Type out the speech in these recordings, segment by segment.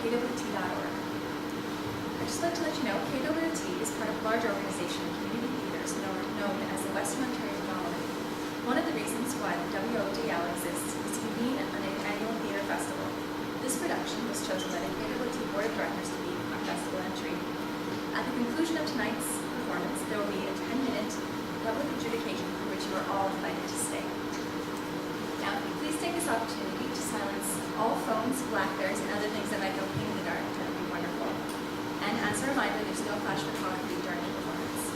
KWLT.org. I'd just like to let you know KWLT is part of a large organization of community theaters known as the Western Ontario Phenomenon. One of the reasons why the WODL exists is to convene an annual theater festival. This production was chosen by the KWLT Board of Directors to be our festival entry. At the conclusion of tonight's performance, there will be a 10-minute public adjudication for which you are all invited to stay. Now, please take this opportunity to silence all phones, Blackberries, and other things that might go ping in the dark. That would be wonderful. And as a reminder, there's no flash photography during the performance.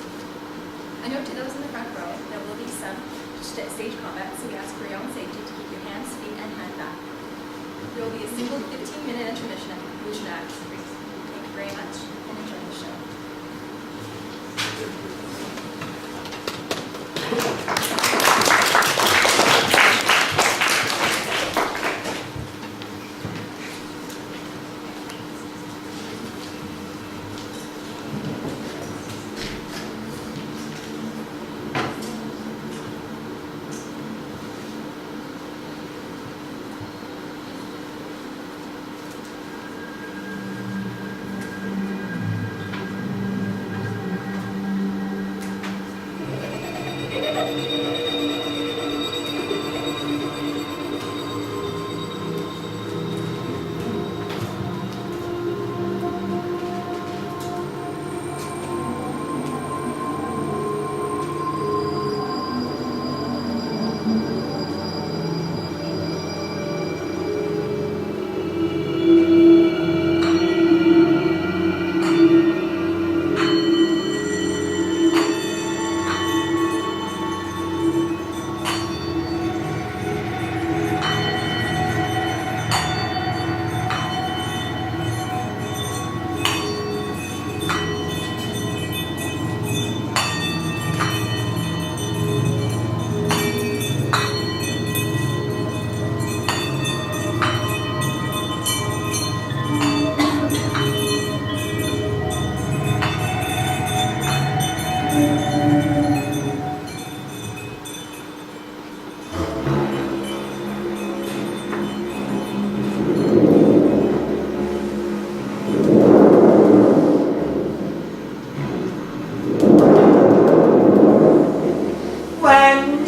A note to those in the front row, there will be some stage combat, so we ask for your own safety to keep your hands, feet, and hand back. There will be a single 15-minute intermission at the conclusion of Act 3. Thank you very much, and enjoy the show.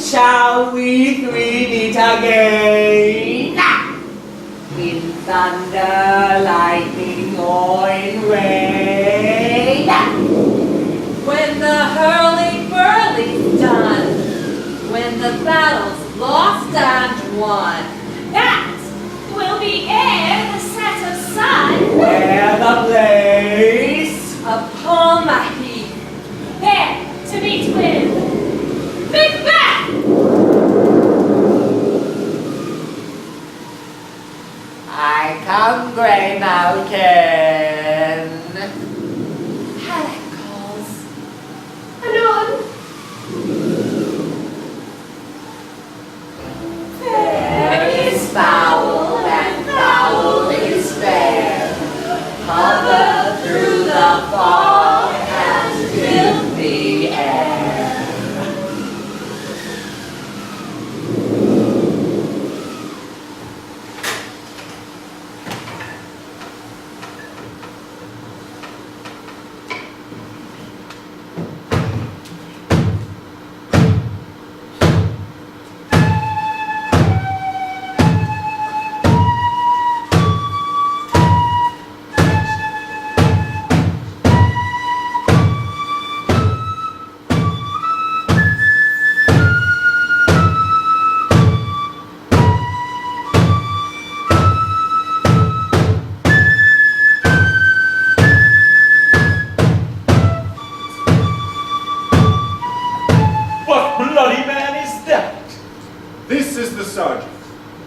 Shall we three meet again? In thunder, lightning, or in rain? When the hurly-burly's done, when the battle's lost and won, that will be ere the set of sun. Where the place? Upon the heath, there to meet with Macbeth! I come, Grey Mountain. Halleck calls. Anon. Fair is foul, and foul is fair. Hover through the fog and fill the air.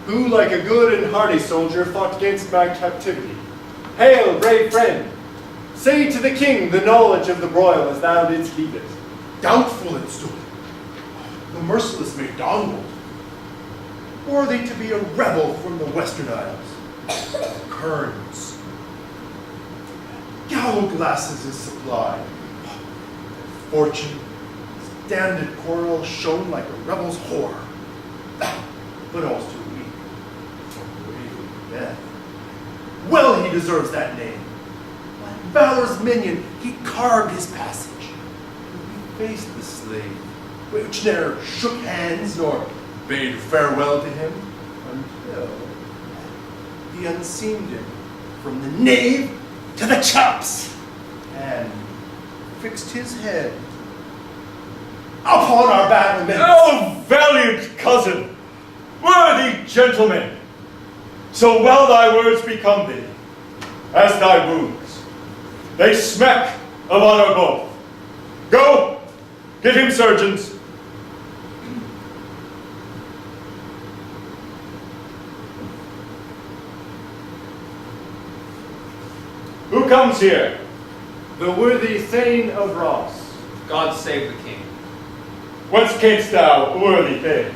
who, like a good and hardy soldier, fought against my captivity. Hail, brave friend! Say to the king the knowledge of the broil as thou didst leave it. Doubtful it stood. The merciless MacDonald. Or they to be a rebel from the Western Isles? Kerns. Gallow glasses is supplied. Fortune, standard coral shone like a rebel's whore. But all's too weak for bravely death. Well he deserves that name. Like valor's minion, he carved his passage. He faced the slave, which ne'er shook hands nor bade farewell to him, until he unseamed him from the nave to the chops, and fixed his head upon our battlements. Oh, valiant cousin, worthy gentleman, so well thy words become thee, as thy wounds. They smack of honor both. Go, get him surgeons. Who comes here? The worthy Thane of Ross. God save the king. Whence camest thou, worthy Thane?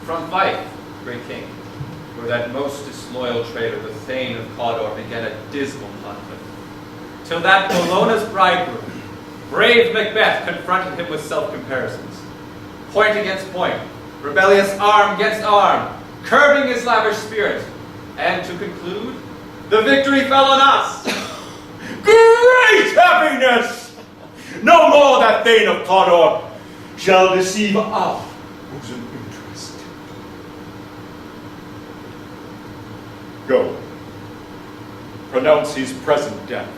From Fife, great king, where that most disloyal traitor, the Thane of Cawdor, began a dismal conflict, till that Bologna's bridegroom, brave Macbeth, confronted him with self-comparisons. Point against point, rebellious arm against arm, curbing his lavish spirit, and to conclude, the victory fell on us. Great happiness! No more that Thane of Cawdor shall deceive our bosom interest. Go, pronounce his present death,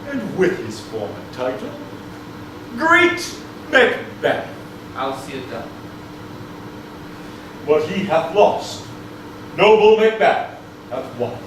and with his former title, greet Macbeth. I'll see it done. What he hath lost, noble Macbeth hath won.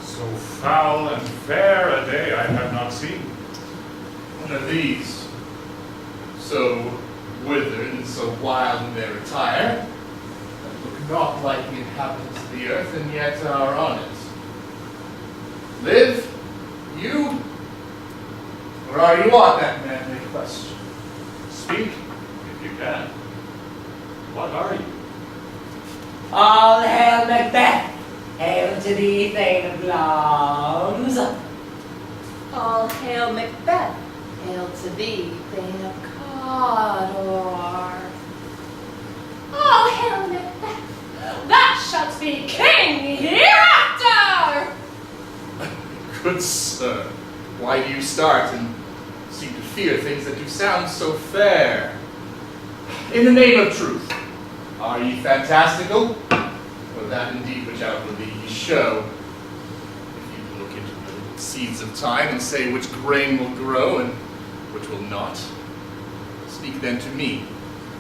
So foul and fair a day I have not seen. One of these, so withered and so wild in their attire, that look not like the inhabitants of the earth, and yet are on it. Live, you? Or are you on that manly question? Speak, if you can. What are you? All hail Macbeth! Hail to thee, Thane of Glamis! All hail Macbeth. Hail to thee, Thane of Cawdor. All hail Macbeth. Thou shalt be king hereafter! Good sir, why do you start and seem to fear things that do sound so fair? In the name of truth, are ye fantastical? Or that indeed which outwardly ye show? If you can look into the seeds of time and say which grain will grow and which will not, speak then to me,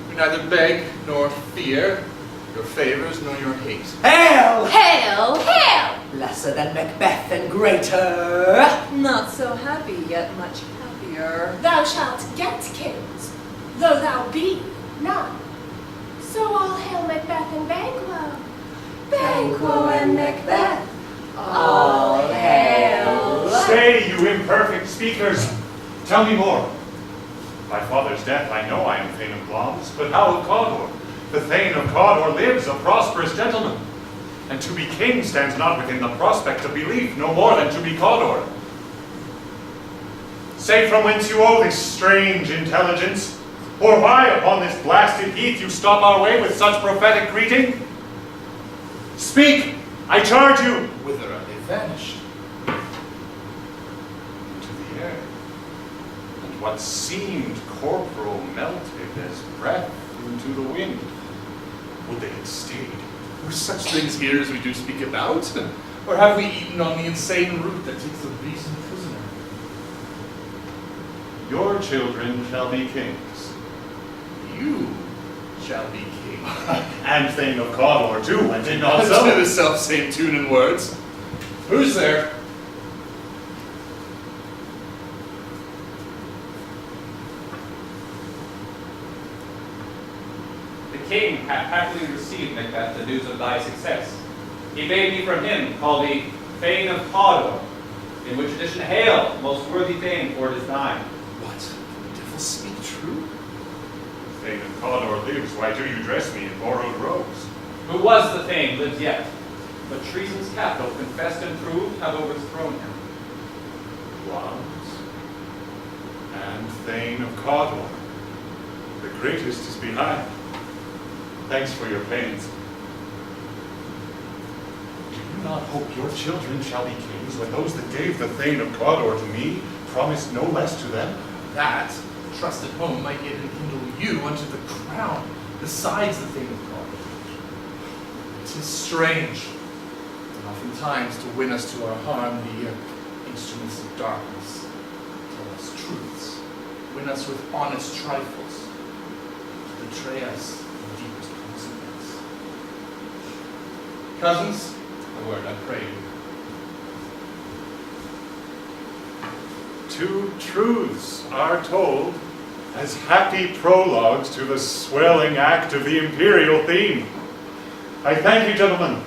who neither beg nor fear your favors nor your hate. Hail! Hail, hail! Lesser than Macbeth and greater! Not so happy, yet much happier. Thou shalt get kings, though thou be none. So all hail Macbeth and Banquo. Banquo and Macbeth. All hail! Stay, you imperfect speakers. Tell me more. By father's death, I know I am Thane of Glamis, but how of Cawdor? The Thane of Cawdor lives, a prosperous gentleman. And to be king stands not within the prospect of belief, no more than to be Cawdor. Say from whence you owe this strange intelligence, or why upon this blasted heath you stop our way with such prophetic greeting? Speak, I charge you. Whither are they vanished? Into the air. And what seemed corporal melted as breath into the wind. Would they had stayed? Were such things here as we do speak about? Or have we eaten on the insane root that takes the reason prisoner? Your children shall be kings. You shall be king. And Thane of Cawdor too, and did not To so. the self-same tune and words. Who's there? The king hath happily received, Macbeth, the news of thy success. He bade me from him call thee Thane of Cawdor, in which addition hail, most worthy Thane, for it is thine. What? The devil speak true? Thane of Cawdor lives, why do you dress me in borrowed robes? Who was the Thane lives yet, but treason's capital, confessed and proved, have overthrown him. Glamis and Thane of Cawdor. The greatest is behind. Thanks for your pains. Do you not hope your children shall be kings when those that gave the Thane of Cawdor to me promised no less to them? That, trusted home, might yet enkindle you unto the crown, besides the Thane of Cawdor. 'Tis strange, and oftentimes to win us to our harm, the instruments of darkness tell us truths, win us with honest trifles, to betray us in deepest consequence. Cousins, a word I pray you. Two truths are told as happy prologues to the swelling act of the imperial theme. I thank you, gentlemen.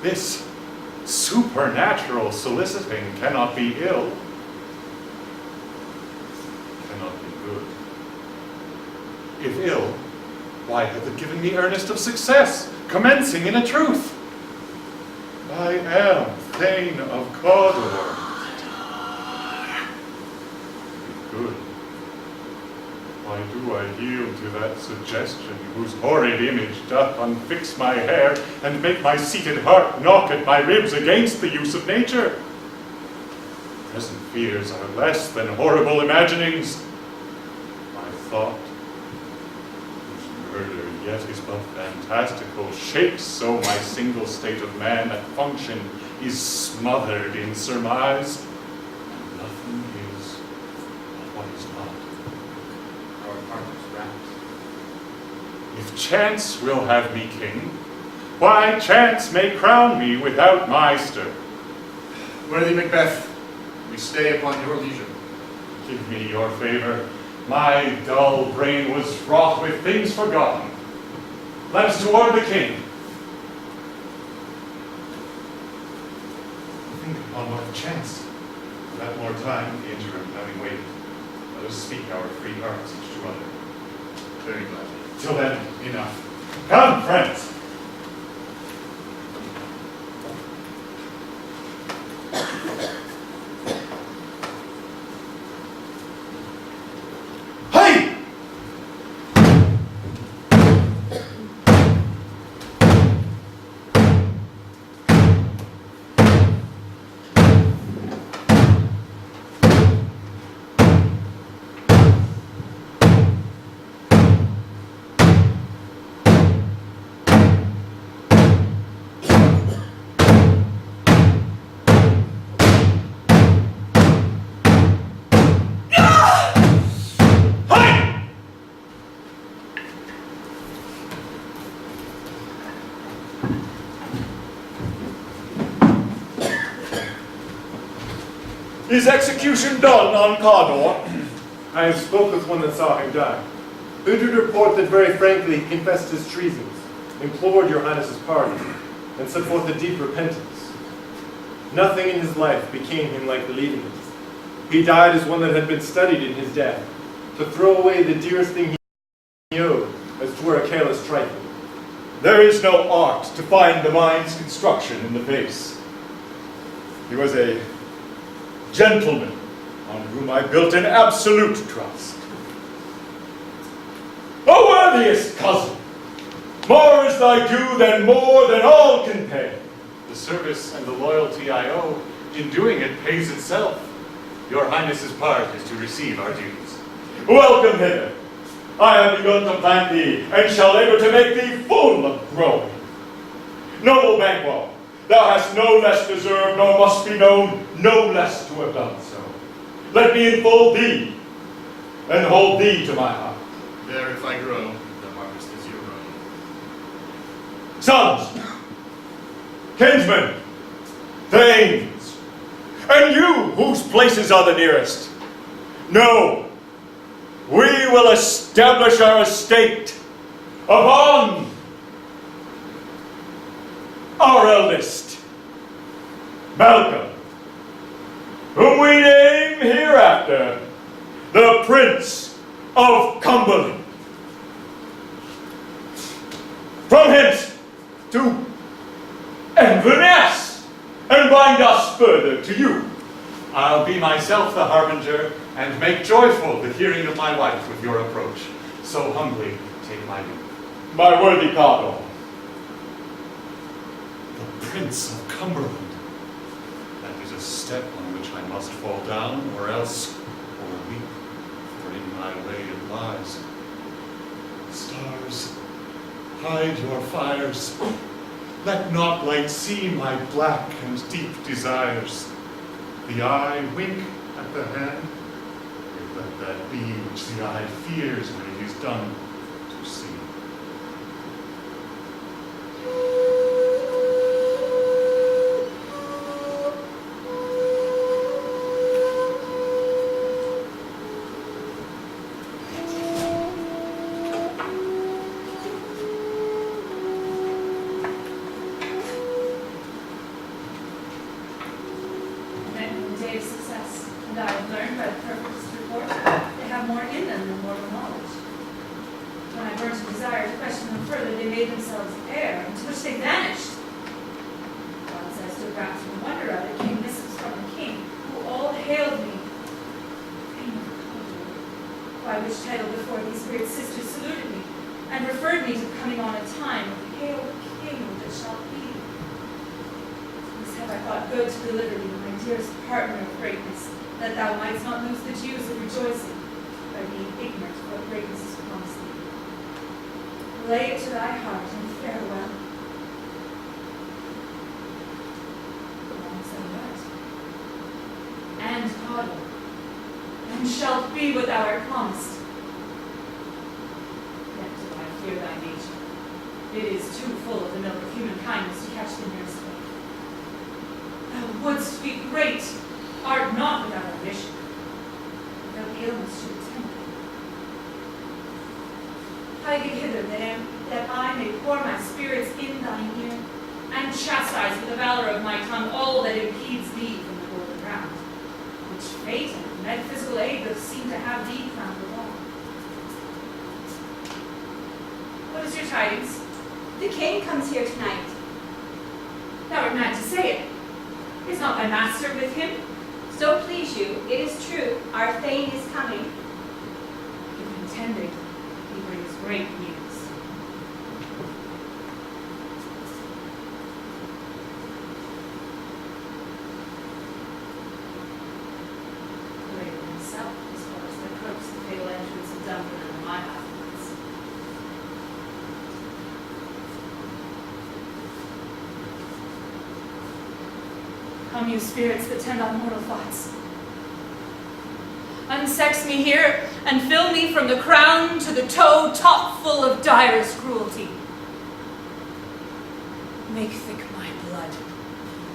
This supernatural soliciting cannot be ill, cannot be good. If ill, why hath it given me earnest of success, commencing in a truth? I am Thane of Cawdor. Good. Why do I yield to that suggestion, whose horrid image doth unfix my hair, and make my seated heart knock at my ribs against the use of nature? Present fears are less than horrible imaginings. My thought, whose murder yet is but fantastical, shakes so my single state of man that function is smothered in surmise, and nothing is but what is not. Our partners wrapped. If chance will have me king, why chance may crown me without my stir. Worthy Macbeth, we stay upon your leisure. Give me your favor. My dull brain was wrought with things forgotten. Let us toward the king. Think upon what chance. Without more time, the interim having waited, let us speak our free hearts each to other. Very glad. Till then, enough. Come, friends. Hey! Is execution done on Cawdor? I have spoke with one that saw him die. Who did report that very frankly he confessed his treasons, implored your highness's pardon, and set forth a deep repentance. Nothing in his life became him like believing it. He died as one that had been studied in his death, to throw away the dearest thing he owed, as 'twere a careless trifle. There is no art to find the mind's construction in the face. He was a gentleman on whom I built an absolute trust. O worthiest cousin, more is thy due than more than all can pay. The service and the loyalty I owe, in doing it, pays itself. Your Highness's part is to receive our dues. Welcome hither. I have begun to plant thee, and shall labor to make thee full of growing. Noble Banquo, thou hast no less deserved, nor must be known, no less to have done so. Let me enfold thee, and hold thee to my heart. There, if I grow, the harvest is your own. Sons, kinsmen, thanes, and you whose places are the nearest, know, we will establish our estate upon our eldest, Malcolm, whom we name hereafter the Prince of Cumberland. From hence to Inverness, and bind us further to you. I'll be myself the harbinger, and make joyful the hearing of my wife with your approach. So humbly take my leave. My worthy Cardinal, The Prince of Cumberland. That is a step on which I must fall down, or else o'erleap, for in my way it lies. Stars, hide your fires. Let not light see my black and deep desires. The eye wink at the hand, yet let that be which the eye fears when it is done to see. The day of success, and I have learned by the perfect's report, they have more in them than mortal knowledge. When I burnt a desire to question them further, they made themselves air, into which they vanished. While as I stood wrapped in wonder of it, came missives from the king, who all hailed me, Queen of Cumberland, by which title before these great sisters saluted me, and referred me to coming on a time of hail king that shall be. This have I thought good to deliver thee, my dearest partner of greatness, that thou mightst not lose the dues of rejoicing by being ignorant of what greatness is promised thee. Lay it to thy heart and farewell. Long said what? And coddle, and shalt be what thou art promised. Yet do I fear thy nature. It is too full of the milk of human kindness to catch the nearest way. Thou wouldst be great, art not without ambition, without ailments should attend thee. Hie thee hither, that I may pour my spirits in thine ear, and chastise with the valor of my tongue all that impedes thee from the golden ground, which fate and metaphysical aid doth seem to have thee crowned with all. What is your tidings? The king comes here tonight. Thou art mad to say it. Is not thy master with him? So please you, it is true, our thane is coming. If intending, he brings great news. Greater himself, as far as the crooks the fatal entrance of Duncan under my battlements. Come, you spirits that tend on mortal thoughts. Unsex me here, and fill me from the crown to the toe, top full of direst cruelty. Make thick my blood.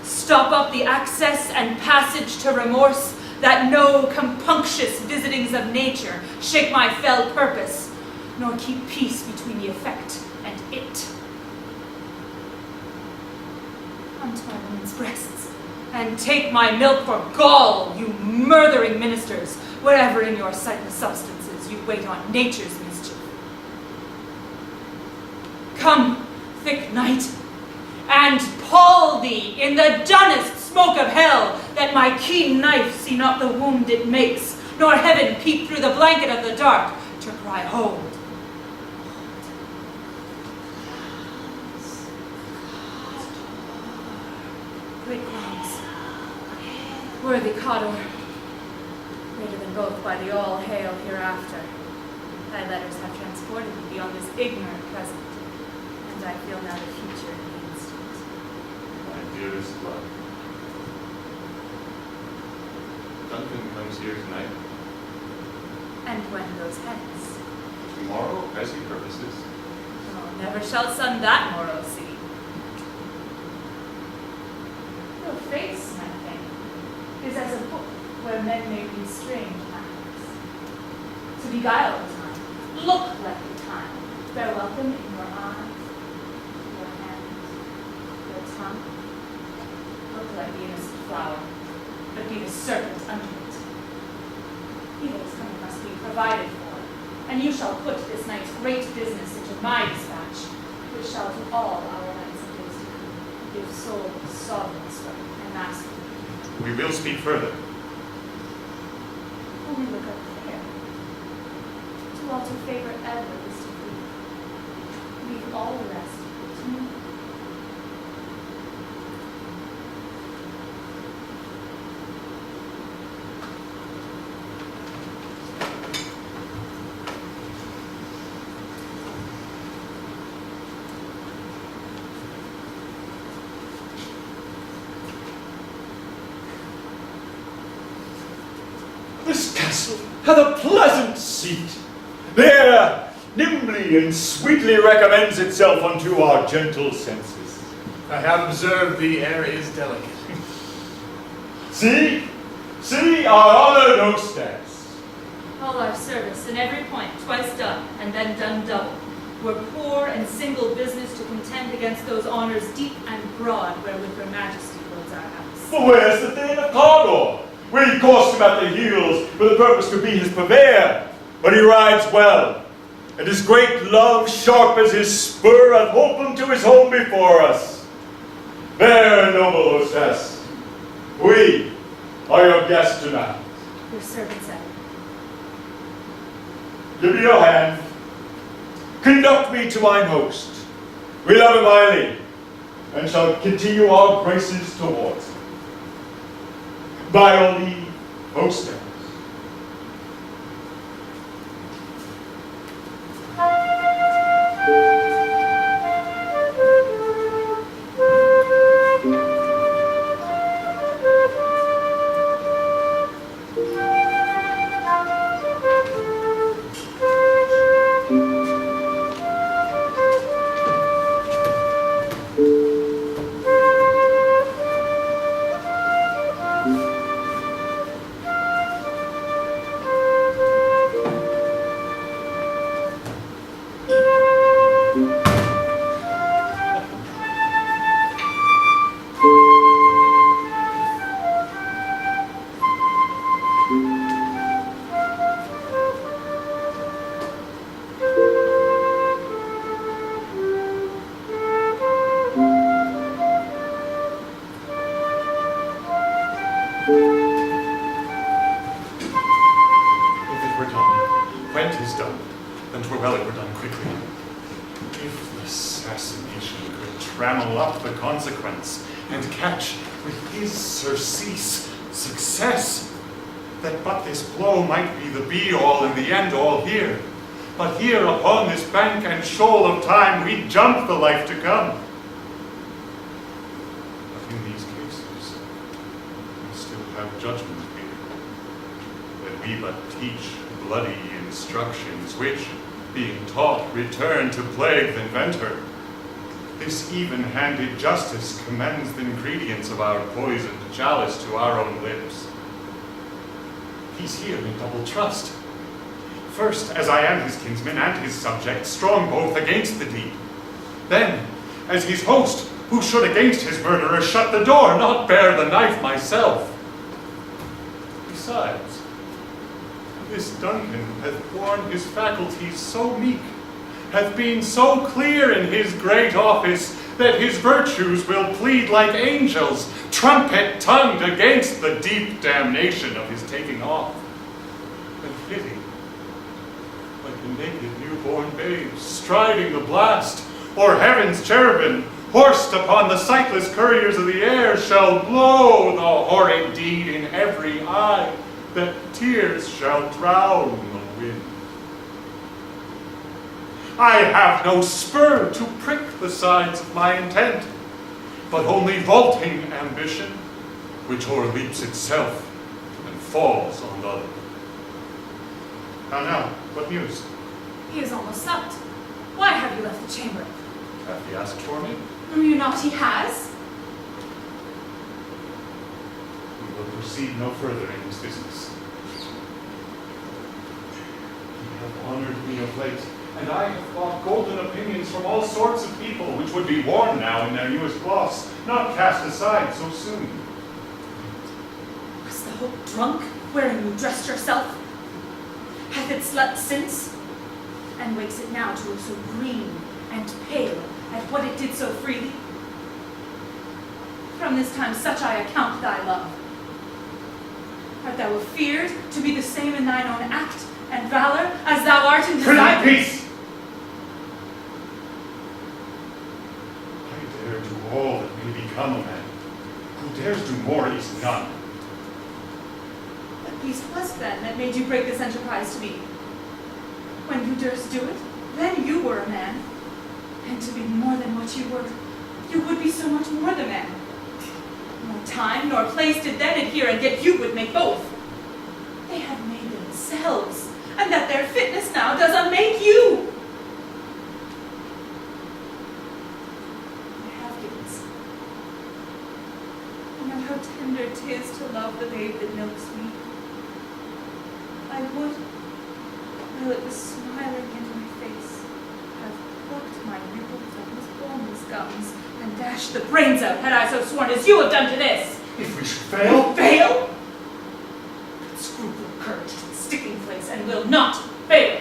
Stop up the access and passage to remorse, that no compunctious visitings of nature shake my fell purpose, nor keep peace between the effect and it. Come to my woman's breasts, and take my milk for gall, you murthering ministers, wherever in your sightless substances you wait on nature's mischief. Come, thick night, and pall thee in the dunnest smoke of hell, that my keen knife see not the wound it makes, nor heaven peep through the blanket of the dark to cry, hold. Great wrongs, worthy Cawdor, greater than both by the all-hail hereafter. Thy letters have transported me beyond this ignorant present, and I feel now the future in the instant. My dearest love. Duncan comes here tonight. And when goes hence? Tomorrow, as he purposes. Oh, never shall sun that morrow see. Your face, my thing, is as a book where men may read strange matters. To beguile the time, look like the time, bear welcome in your eyes, your hands, your tongue. Look like the innocent flower, but be the serpent under it. He that is coming must be provided for, and you shall put this night's great business into my dispatch, which shall to all our nights and days to come give soul sovereign strength and mastery. We will speak further. Only look up there. To alter favor ever is to flee. Leave all the rest to me. This castle hath a pleasant seat. There, nimbly and sweetly recommends itself unto our gentle senses. I have observed the air is delicate. See, our honored hostess. All our service in every point twice done, and then done double. Were poor and single business to contend against those honors deep and broad wherewith her majesty holds our house. But where's the Thane of Cawdor? We coursed him at the heels with the purpose to be his purveyor, but he rides well, and his great love sharp as his spur hath holpen him to his home before us. There, noble hostess, we are your guests tonight. Your servant said. Give me your hand. Conduct me to mine host. We love him highly, and shall continue our graces towards him. By your leave, hostess. Consequence, and catch with his surcease success, that but this blow might be the be-all and the end-all here. But here upon this bank and shoal of time we jump the life to come. But in these cases, we still have judgment here, that we but teach bloody instructions, which, being taught, return to plague the inventor. This even-handed justice commends the ingredients of our poisoned chalice to our own lips. He's here in double trust. First, as I am his kinsman and his subject, strong both against the deed. Then, as his host, who should against his murderer shut the door, not bear the knife myself. Besides, this Duncan hath borne his faculties so meek, hath been so clear in his great office, that his virtues will plead like angels, trumpet-tongued against the deep damnation of his taking off. And flitting, like the naked newborn babes, striding the blast, or heaven's cherubim, horsed upon the sightless couriers of the air, shall blow the horrid deed in every eye, that tears shall drown the wind. I have no spur to prick the sides of my intent, but only vaulting ambition, which o'erleaps itself and falls on others. How now, what news? He is almost supped. Why have you left the chamber? Hath he asked for me? Know you not he has? We will proceed no further in his business. He hath honored me of late, and I have bought golden opinions from all sorts of people, which would be worn now in their newest gloss, not cast aside so soon. Was the hope drunk, wherein you dressed yourself? Hath it slept since? And wakes it now to look so green and pale at what it did so freely? From this time such I account thy love. Art thou afeared to be the same in thine own act and valor as thou art in desire? Prithee, peace! I dare do all that may become a man. Who dares do more is none. What beast was then that made you break this enterprise to me? When you durst do it, then you were a man. And to be more than what you were, you would be so much more the man. Nor time nor place did then adhere, and yet you would make both. They have made themselves, and that their fitness now does unmake you. I have given some. I know how tender 'tis to love the babe that milks me. I would, while it was smiling into my face, have plucked my nipple from his boneless gums and dashed the brains out, had I so sworn as you have done to this. If we should fail? Fail? But scruple, courage, and sticking place, and will not fail.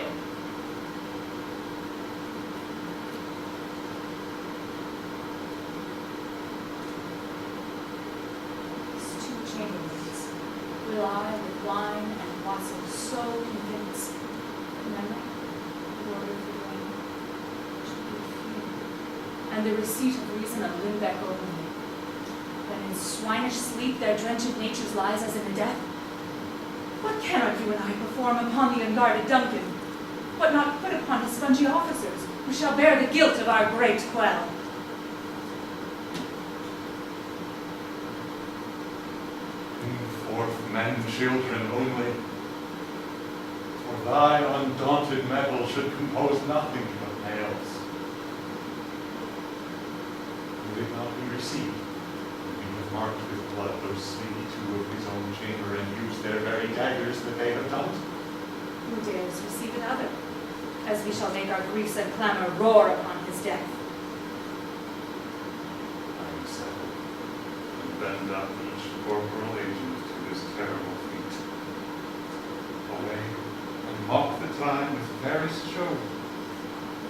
These 2 chambermaids will I with wine and wassail so convince. Remember, the order of the rain should be few, and the receipt of reason of Limbeck only. When in swinish sleep their drenched natures lies as in a death, what cannot you and I perform upon the unguarded Duncan? What not put upon his spongy officers, who shall bear the guilt of our great quell? Bring forth men, children only. For thy undaunted metal should compose nothing but males. Would it not be received? Would we have marked with blood those sleepy 2 of his own chamber and used their very daggers that they have done? Who dares receive another, as we shall make our griefs and clamor roar upon his death? I am settled, and bend up each corporal agent to this terrible feat. Away, and mock the time with fairest show.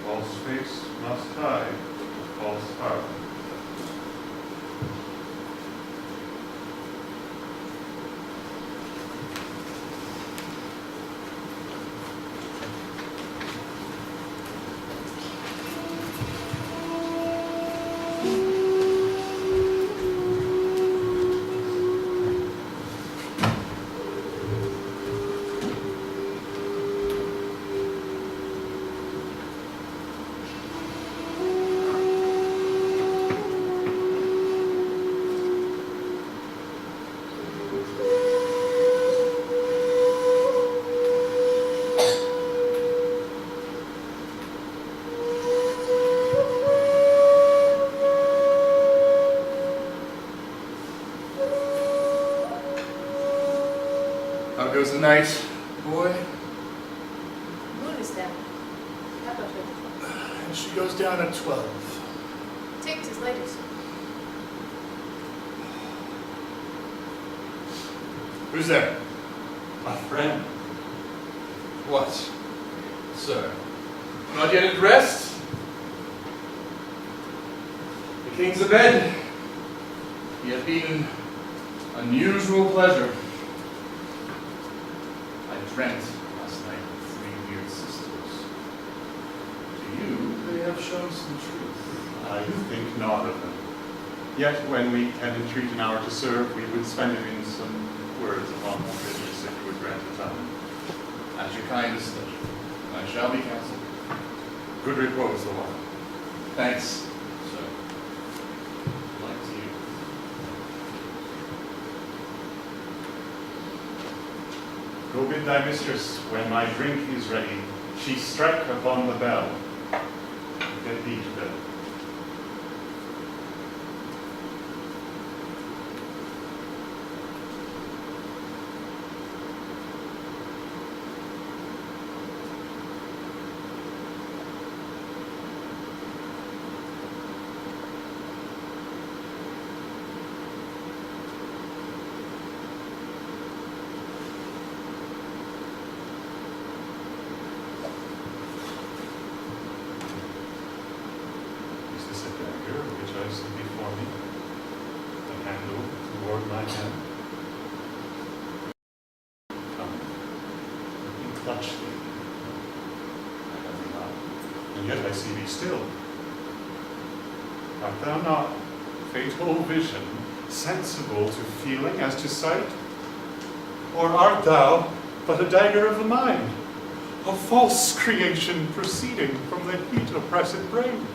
False face must hide the false heart. How goes the night, boy? Moon is down. Up of it. And she goes down at 12. Ticked his latest. Who's there? A friend. What, sir? Not yet at rest? The king's abed. Ye have been an unusual pleasure. I dreamt last night of 3 weird sisters. To you, they have shown some truth. I think not of them. Yet when we had entreat an hour to serve, we would spend it in some words upon more business if you would grant the time. At your kindest pleasure. I shall be counseled. Good repose the while. Thanks, sir. Like to you. Go bid thy mistress, when my drink is ready, she strike upon the bell. Get thee to bed. Is this a dagger which I see before me? The handle toward my hand? Come, let me clutch thee. I have thee not, and yet I see thee still. Art thou not fatal vision, sensible to feeling as to sight? Or art thou but a dagger of the mind, a false creation proceeding from the heat oppressed brain?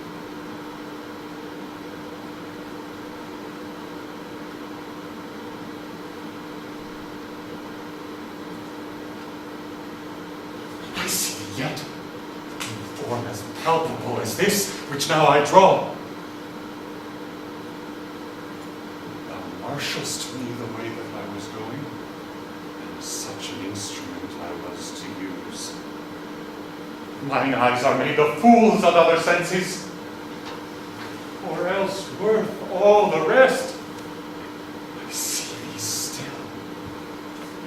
I see thee yet, in form as palpable as this which now I draw. Thou marshalst me the way that I was going, and such an instrument I was to use. Mine eyes are made the fools of other senses, or else worth all the rest. I see thee still,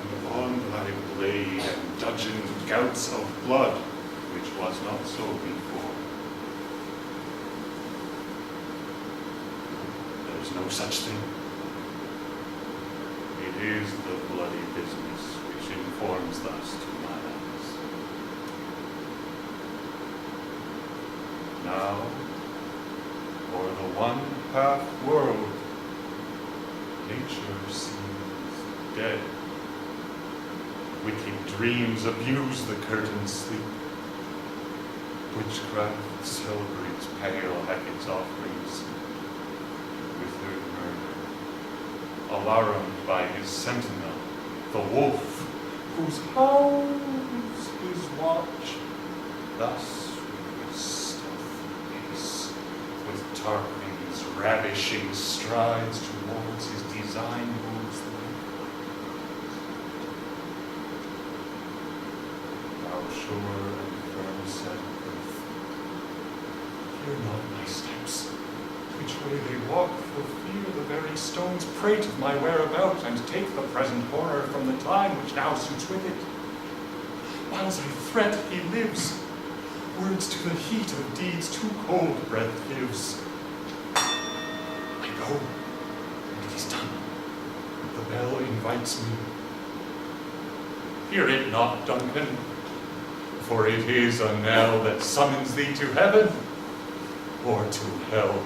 and on thy blade and dudgeoned gouts of blood, which was not so before. There is no such thing. It is the bloody business which informs thus to my eyes. Now, for the one half world, nature seems dead. Wicked dreams abuse the curtained sleep. Witchcraft celebrates pale Hecate's offerings. Withered murder, alarumed by his sentinel, the wolf, whose howls his watch. Thus with stealthy pace, with Tarquin's ravishing strides towards his design moves the way. Thou sure and firm set earth, hear not my steps, which way they walk, for fear the very stones prate of my whereabout, and take the present horror from the time which now suits with it. Whiles I threat, he lives, words to the heat of deeds too cold breath gives. I go, and it is done. The bell invites me. Hear it not, Duncan, for it is a knell that summons thee to heaven or to hell.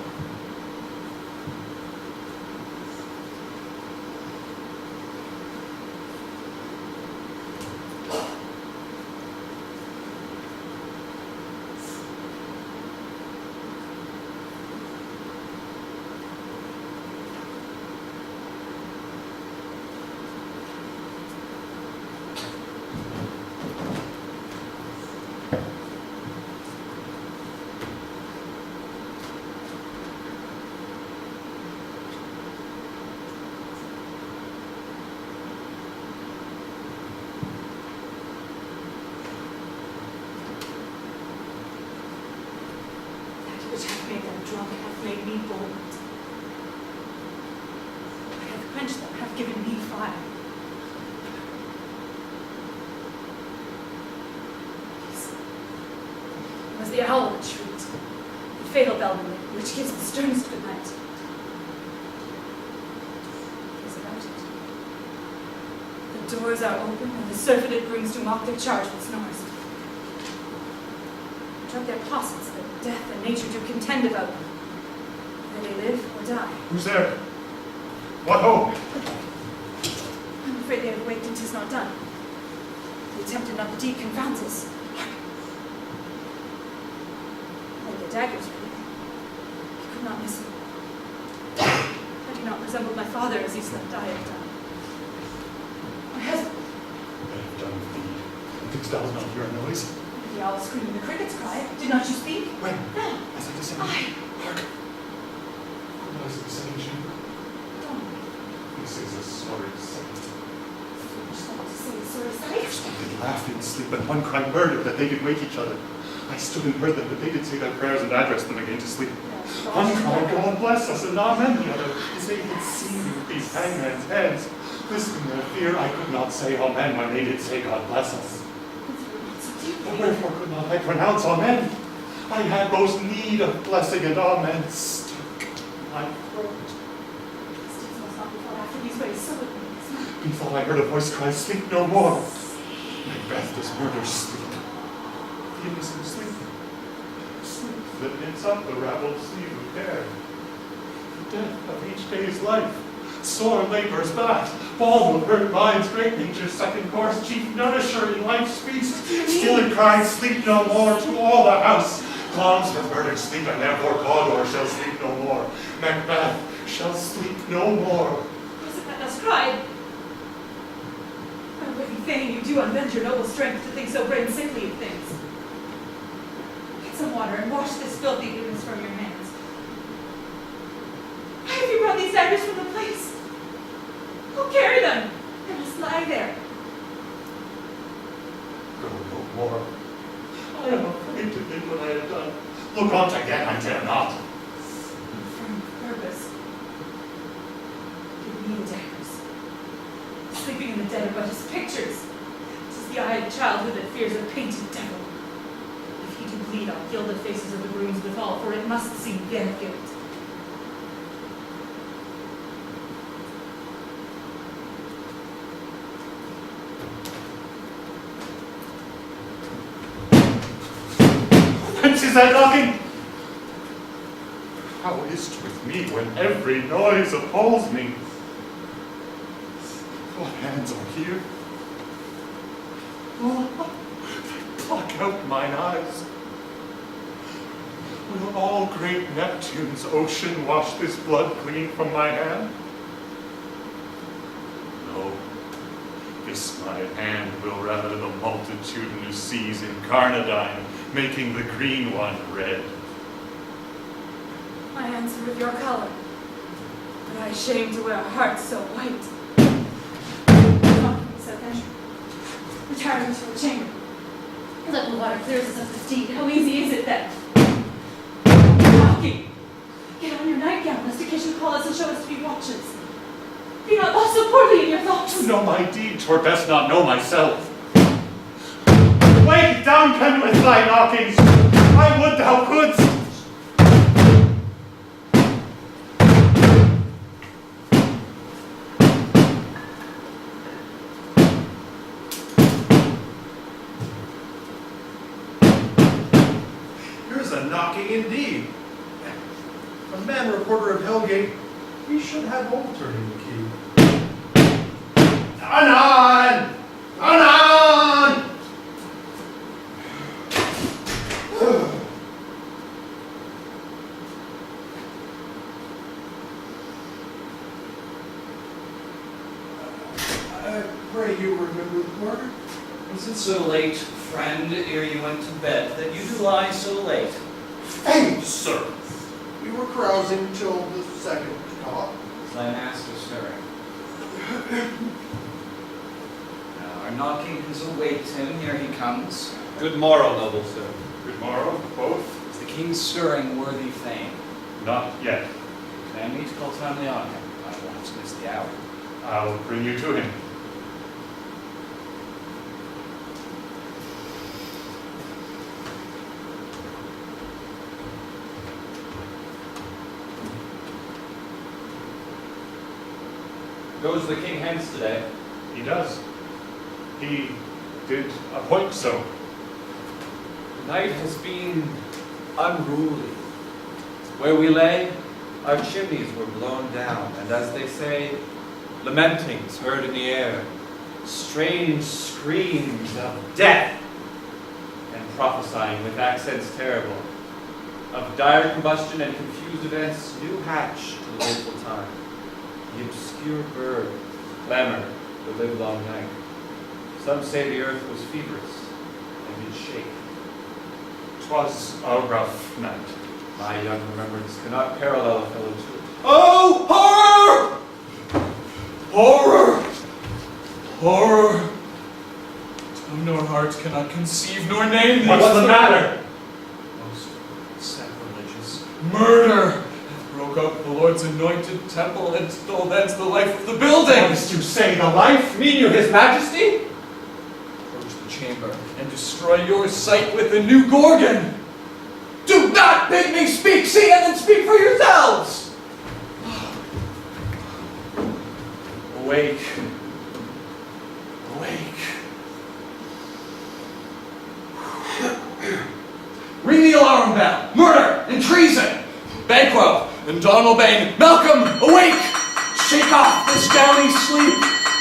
Which hath made them drunk, hath made me bold. I have quenched them, hath given me fire. It was the owl that shrieked, the fatal bell which gives the sternest good night. The doors are open, and the surfeited grooms do mock their charge with snores. Drug their possets, that death and nature do contend about them. Whether they live or die. Who's there? What hope? I'm afraid they have waked and 'tis not done. The attempted not the deed confounds us. Like the daggers ready. He could not miss me. Had he not resembled my father as he slept, I have done. My husband. I have done with thee. Didst thou not hear a noise? The owl screamed and the crickets cried. Did not you speak? When? No. As I descended. I. Hark! The noise of the same chamber. Don't. This is a sorry sight. Sorry. They did laugh in sleep, and one cried murder, that they did wake each other. I stood and heard them, but they did say their prayers and address them again to sleep. One cried, God bless us, and amen the other, as they had seen me with these hangman's hands. Listen, their fear, I could not say amen when they did say God bless us. But wherefore could not I pronounce amen? I had most need of blessing and amen stuck in my throat. Methought I heard a voice cry, sleep no more. Macbeth does murder sleep. The innocent sleep. Sleep that knits up the raveled sleeve of care. The death of each day's life. Sore labor's back. Balm of hurt minds, great nature's second course, chief nourisher in life's feast. Still it cried, sleep no more to all the house. Glamis hath murdered sleep, and therefore Cawdor shall sleep no more. Macbeth shall sleep no more. Was it that thus cried? My wicked thane, you do unbend your noble strength to think so great and sickly of things. Get some water and wash this filthy goodness from your hands. Why have you brought these daggers from the place? Who'll carry them? They must lie there. Go no more. I am afraid to think what I have done. Look on again, I dare not. Firm purpose. Give me the daggers. Sleeping in the dead are but his pictures. 'Tis the eye of childhood that fears a painted devil. If he do bleed, I'll gild the faces of the grooms withal, for it must seem their guilt. Whence is that knocking? How is't with me when every noise appalls me? What hands are here? Oh, they pluck out mine eyes. Will all great Neptune's ocean wash this blood clean from my hand? No. This my hand will rather the multitudinous seas incarnadine, making the green one red. I answer with your color, but I shame to wear a heart so white. Come, so then, retire into your chamber. Let the water clears us of this deed. How easy is it then? Knocking! Get on your nightgown, lest occasion call us and show us to be watchers. Be not lost so poorly in your thoughts. To know my deed, 'twere best not know myself. Wake down, come with thy knockings. I would thou couldst. Here's a knocking indeed. A man reporter of Hellgate, he should have overturning the key. Anon! Anon! I pray you remember the murder? Was it so late, friend, ere you went to bed, that you do lie so late? Thanks, sir. We were carousing till the second talk. Is thy master stirring? Now, our knocking has awaked him. Here he comes. Good morrow, noble sir. Good morrow, both. Is the king stirring, worthy fame? Not yet. Command me to call timely on him. I will once miss the hour. I'll bring you to him. Goes the king hence today? He does. He did appoint so. The night has been unruly. Where we lay, our chimneys were blown down, and as they say, lamentings heard in the air, strange screams of death, and prophesying with accents terrible, of dire combustion and confused events, new hatch to the wakeful time. The obscure bird clamored the livelong night. Some say the earth was feverish and did shake. 'Twas a rough night. My young remembrance cannot parallel a fellow to it. Oh, horror! Horror! Horror! Tongue nor heart cannot conceive nor name What's the matter? Most sacrilegious murder broke up the Lord's anointed temple and stole thence the life of the building. What is to say the life? Mean you his majesty? Approach the chamber and destroy your sight with the new Gorgon. Do not bid me speak, see and then speak for yourselves! Awake. Awake. Ring the alarm bell! Murder and treason! Banquo and Donalbain, Malcolm, awake! Shake off this downy sleep,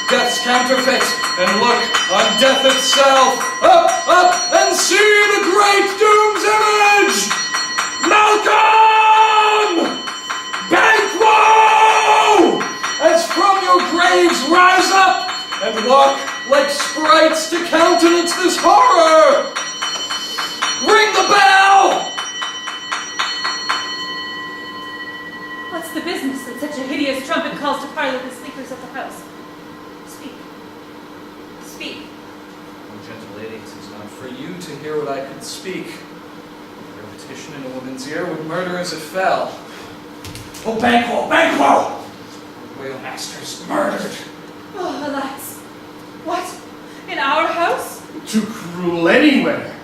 death's counterfeit, and look on death itself. Up, and see the great doom's image! Malcolm! Banquo! As from your graves rise up and walk like sprites to countenance this horror! Ring the bell! What's the business that such a hideous trumpet calls to parley with the sleepers of the house? Speak. Speak. Oh, gentle lady, it is not for you to hear what I could speak. A repetition in a woman's ear would murder as it fell. Oh, Banquo! Royal masters murdered. Oh, alas. What? In our house? Too cruel anywhere.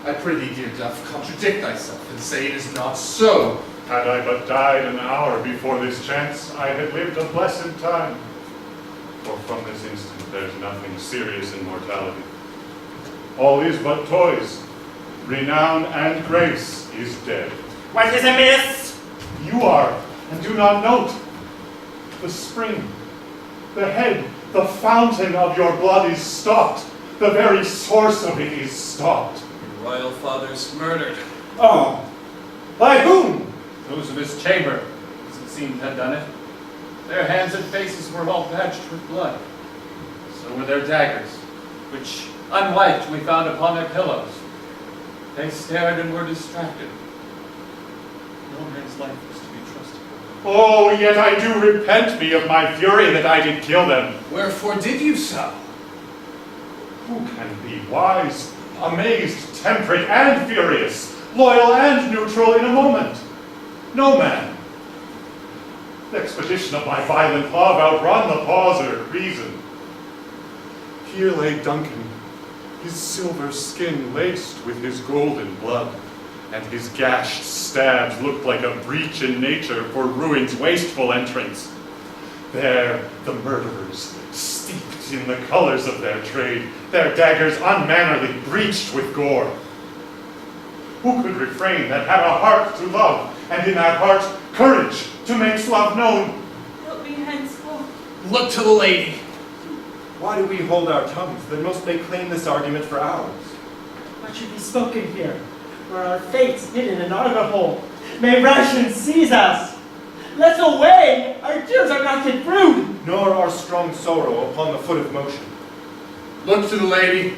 I prithee, dear Duff, contradict thyself and say it is not so. Had I but died an hour before this chance, I had lived a blessed time. For from this instant there's nothing serious in mortality. All is but toys. Renown and grace is dead. What is amiss? You are, and do not note. The spring, the head, the fountain of your blood is stopped. The very source of it is stopped. Your royal fathers murdered. Oh, by whom? Those of his chamber, as it seemed, had done it. Their hands and faces were all badged with blood. So were their daggers, which, unwiped, we found upon their pillows. They stared and were distracted. No man's life was to be trusted. Oh, yet I do repent me of my fury that I did kill them. Wherefore did you so? Who can be wise, amazed, temperate, and furious, loyal and neutral in a moment? No man. The expedition of my violent love outrun the pause of reason. Here lay Duncan, his silver skin laced with his golden blood, and his gashed stabs looked like a breach in nature for ruin's wasteful entrance. There the murderers, steeped in the colors of their trade, their daggers unmannerly breached with gore. Who could refrain that had a heart to love, and in that heart courage to make love known? Help me henceforth. Look to the lady. Why do we hold our tongues? Then most may claim this argument for ours. What should be spoken here? Where our fates hidden in our hole? May Russians seize us! Let's away! Our tears are not yet brewed! Nor our strong sorrow upon the foot of motion. Look to the lady.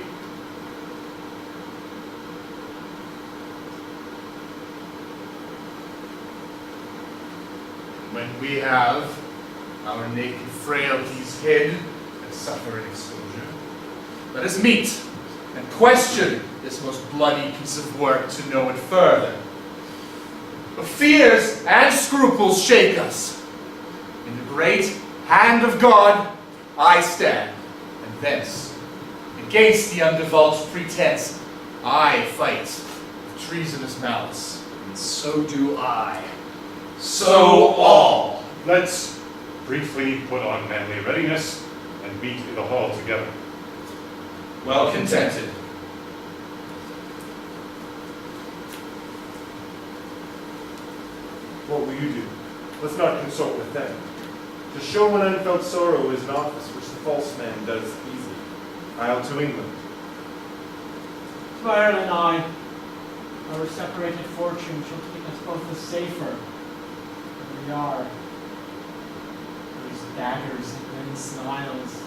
When we have our naked frailties hid and suffer an exposure, let us meet and question this most bloody piece of work to know it further. But fears and scruples shake us. In the great hand of God I stand, and thence, against the undivulged pretense, I fight with treasonous malice. And so do I. So all. Let's briefly put on manly readiness and meet in the hall together. well contented. What will you do? Let's not consult with them. To show an unfelt sorrow is an office which the false man does easily. I'll to England. To Ireland and I, our separated fortune shall keep us both the safer than we are. These daggers and many smiles,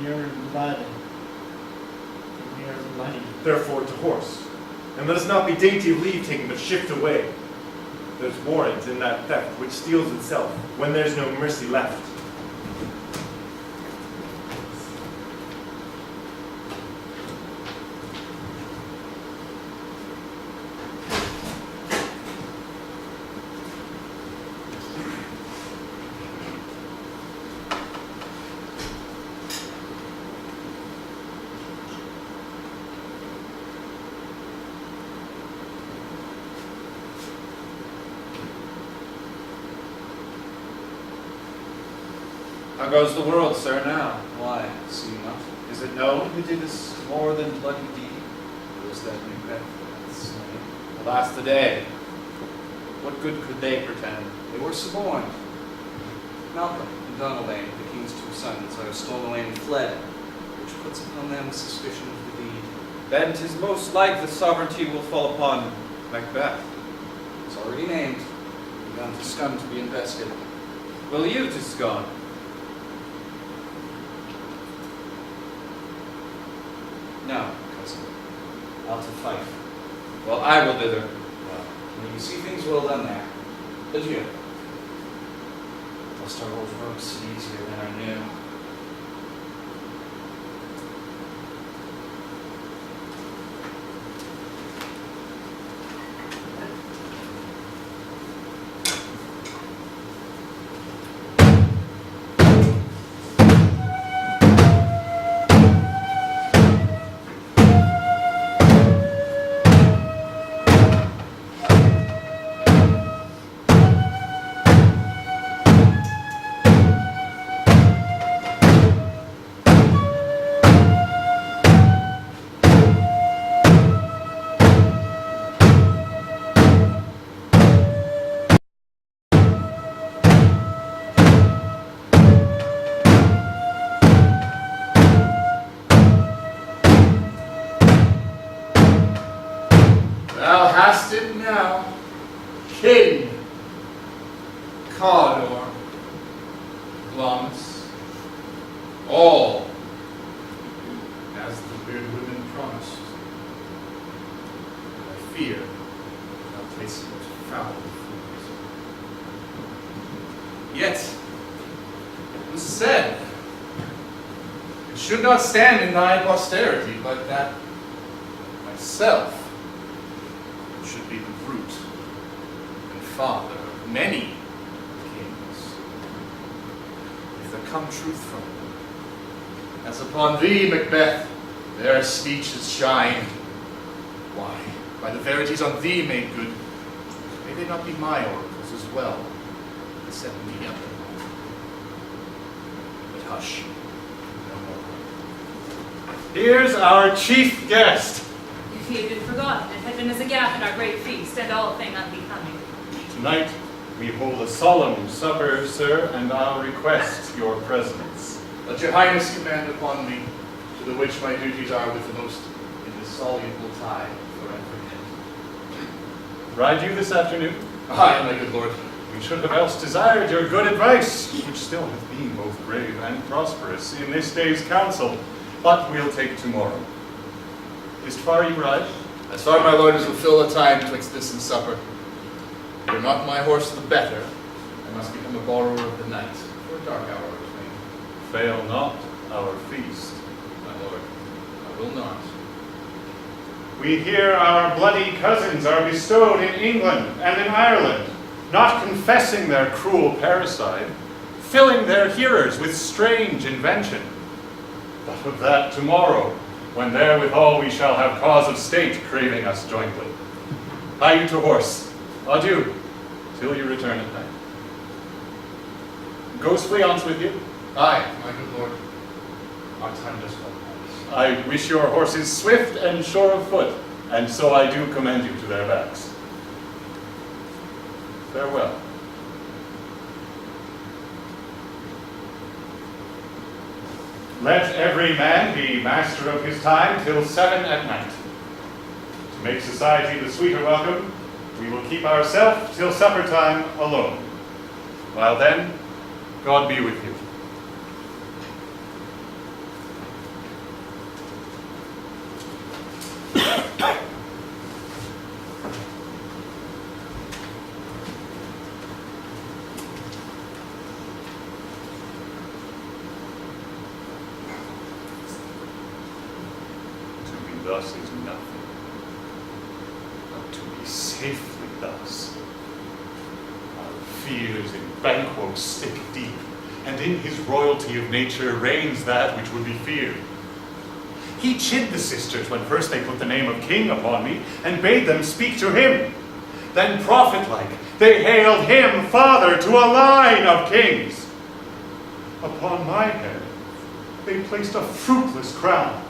nearer blood, and nearer bloody. Therefore to horse. And let us not be dainty of leave taking, but shift away. There's warrant in that theft which steals itself when there's no mercy left. How goes the world, sir, now? Why, see not? Is it known who did this more than bloody deed? Who is that Macbeth hath slain? Alas the day. What good could they pretend? They were suborned. Malcolm and Donalbain, the king's two sons, are stolen away and fled, which puts upon them suspicion of the deed. Then 'tis most like the sovereignty will fall upon Macbeth. It's already named, begun to scum to be invested. Will you to Scone? No, cousin. I'll to Fife. Well, I will thither. Well, may you see things well done there. Adieu. Lest our old road sit easier than our new. Thou hast it now, King, Cawdor, Glamis, all as the weird women promised. I fear thou tastes most foul foods. Yet, it was said, it should not stand in thy posterity, but that myself should be the root and father of many kings, if there come truth from them. As upon thee, Macbeth, their speeches shine. Why, by the verities on thee made good, may they not be my oracles as well, and set me up? But hush, no more. Here's our chief guest. If he had been forgotten, it had been as a gap in our great feast, and all thing unbecoming. Tonight, we hold a solemn supper, sir, and I'll request your presence. Let your highness command upon me, to the which my duties are with the most indissoluble tie forever. Ride you this afternoon? Aye, my good lord. We should have else desired your good advice, which still hath been both grave and prosperous in this day's council, but we'll take tomorrow. Is far you ride? As far, my lord, as will fill the time twixt this and supper. Were not my horse the better, I must become a borrower of the night, for a dark hour between. Fail not our feast. My lord, I will not. We hear our bloody cousins are bestowed in England and in Ireland, not confessing their cruel parricide, filling their hearers with strange invention. But of that tomorrow, when therewithal we shall have cause of state craving us jointly. Hie you to horse. Adieu, till you return at night. Goes Fleance with you? Aye, my good lord. Our time does go. I wish your horses swift and sure of foot, and so I do commend you to their backs. Farewell. Let every man be master of his time till 7 at night. To make society the sweeter welcome, we will keep ourselves till supper time alone. While then, God be with you. Thus is nothing, but to be safely thus. Our fears in Banquo stick deep, and in his royalty of nature reigns that which would be feared. He chid the sisters when first they put the name of king upon me, and bade them speak to him. Then prophet-like, they hailed him father to a line of kings. Upon my head they placed a fruitless crown,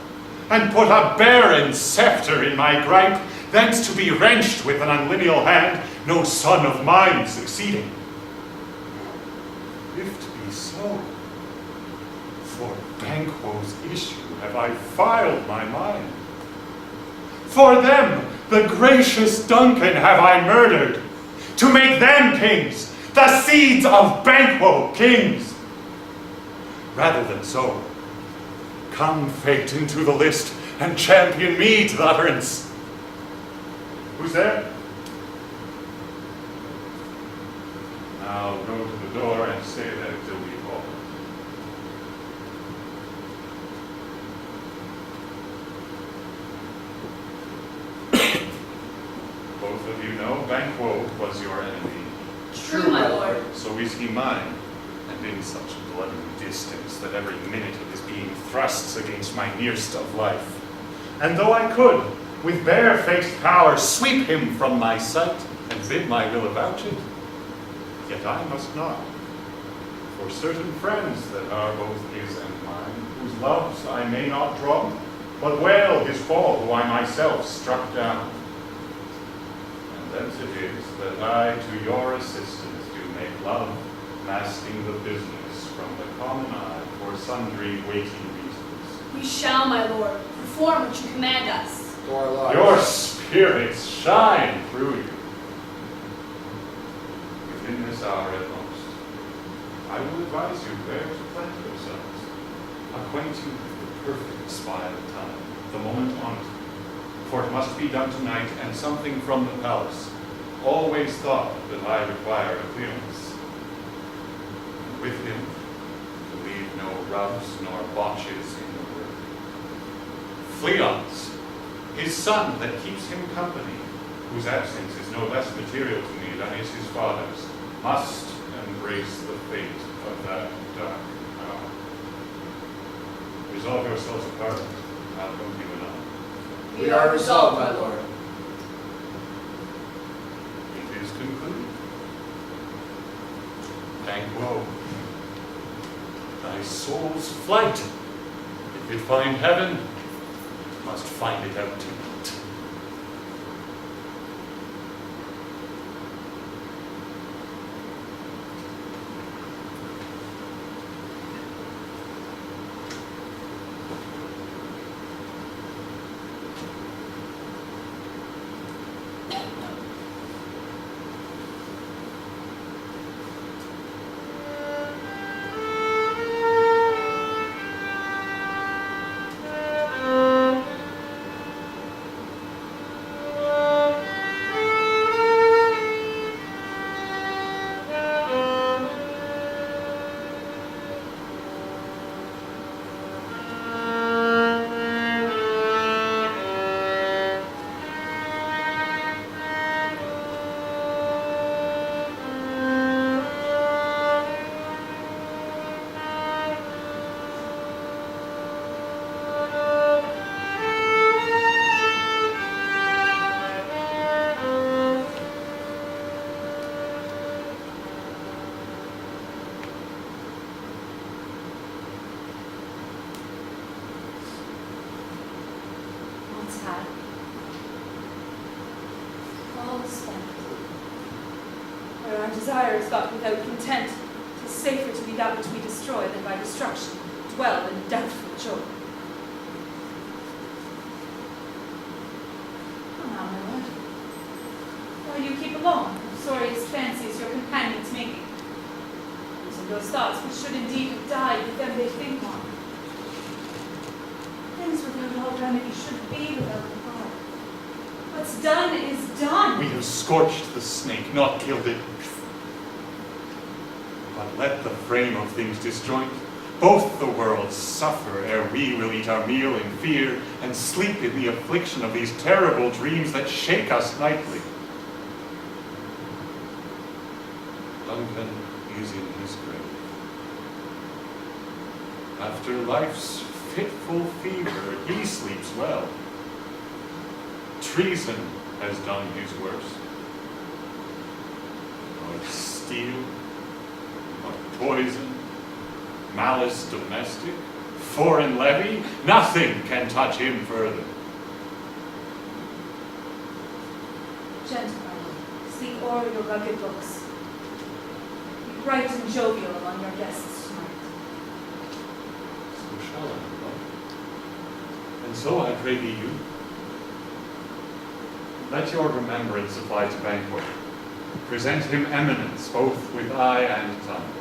and put a barren scepter in my gripe, thence to be wrenched with an unlineal hand, no son of mine succeeding. If to be so, for Banquo's issue have I filed my mind. For them, the gracious Duncan have I murdered, to make them kings, the seeds of Banquo kings. Rather than so, come, fate, into the list, and champion me to the utterance. Who's there? Now go to the door and say that it will be called. Both of you know Banquo was your enemy. True, my lord. So is he mine, and in such bloody distance that every minute of his being thrusts against my nearest of life. And though I could, with bare-faced power, sweep him from my sight and bid my will avouch it, yet I must not. For certain friends that are both his and mine, whose loves I may not drum, but wail his fall, who I myself struck down. And thence it is that I to your assistance do make love, masking the business from the common eye for sundry weighty reasons. We shall, my lord, perform what you command us. Your spirits shine through you. Within this hour at most, I will advise you where to plant yourselves. Acquaint you with the perfect spy of time, the moment on it. For it must be done tonight, and something from the palace. Always thought that I require a clearance. And with him, to leave no rubs nor botches in the work. Fleance, his son that keeps him company, whose absence is no less material to me than is his father's, must embrace the fate of that dark hour. Resolve yourselves apart. I'll come to you anon. We are resolved, my lord. It is concluded. Banquo, thy soul's flight, if it find heaven, must find it out tonight. once had. All is spent. Where our desire is got without content, 'tis safer to be that which we destroy than by destruction dwell in doubtful joy. Oh, now, my lord, why do you keep alone, sorriest fancies your companions making? These are those thoughts which should indeed have died with them they think on. Things without all remedy should be without regard. What's done is done. We have scorched the snake, not killed it. But let the frame of things disjoint. Both the worlds suffer ere we will eat our meal in fear and sleep in the affliction of these terrible dreams that shake us nightly. Duncan is in his grave. After life's fitful fever, he sleeps well. Treason has done his worst. Nor steel, nor poison, malice domestic, foreign levy, nothing can touch him further. Gentle, my lord, sleep o'er your rugged looks. Be bright and jovial among your guests tonight. So shall I, love. And so I pray thee you. Let your remembrance apply to Banquo. Present him eminence, both with eye and tongue.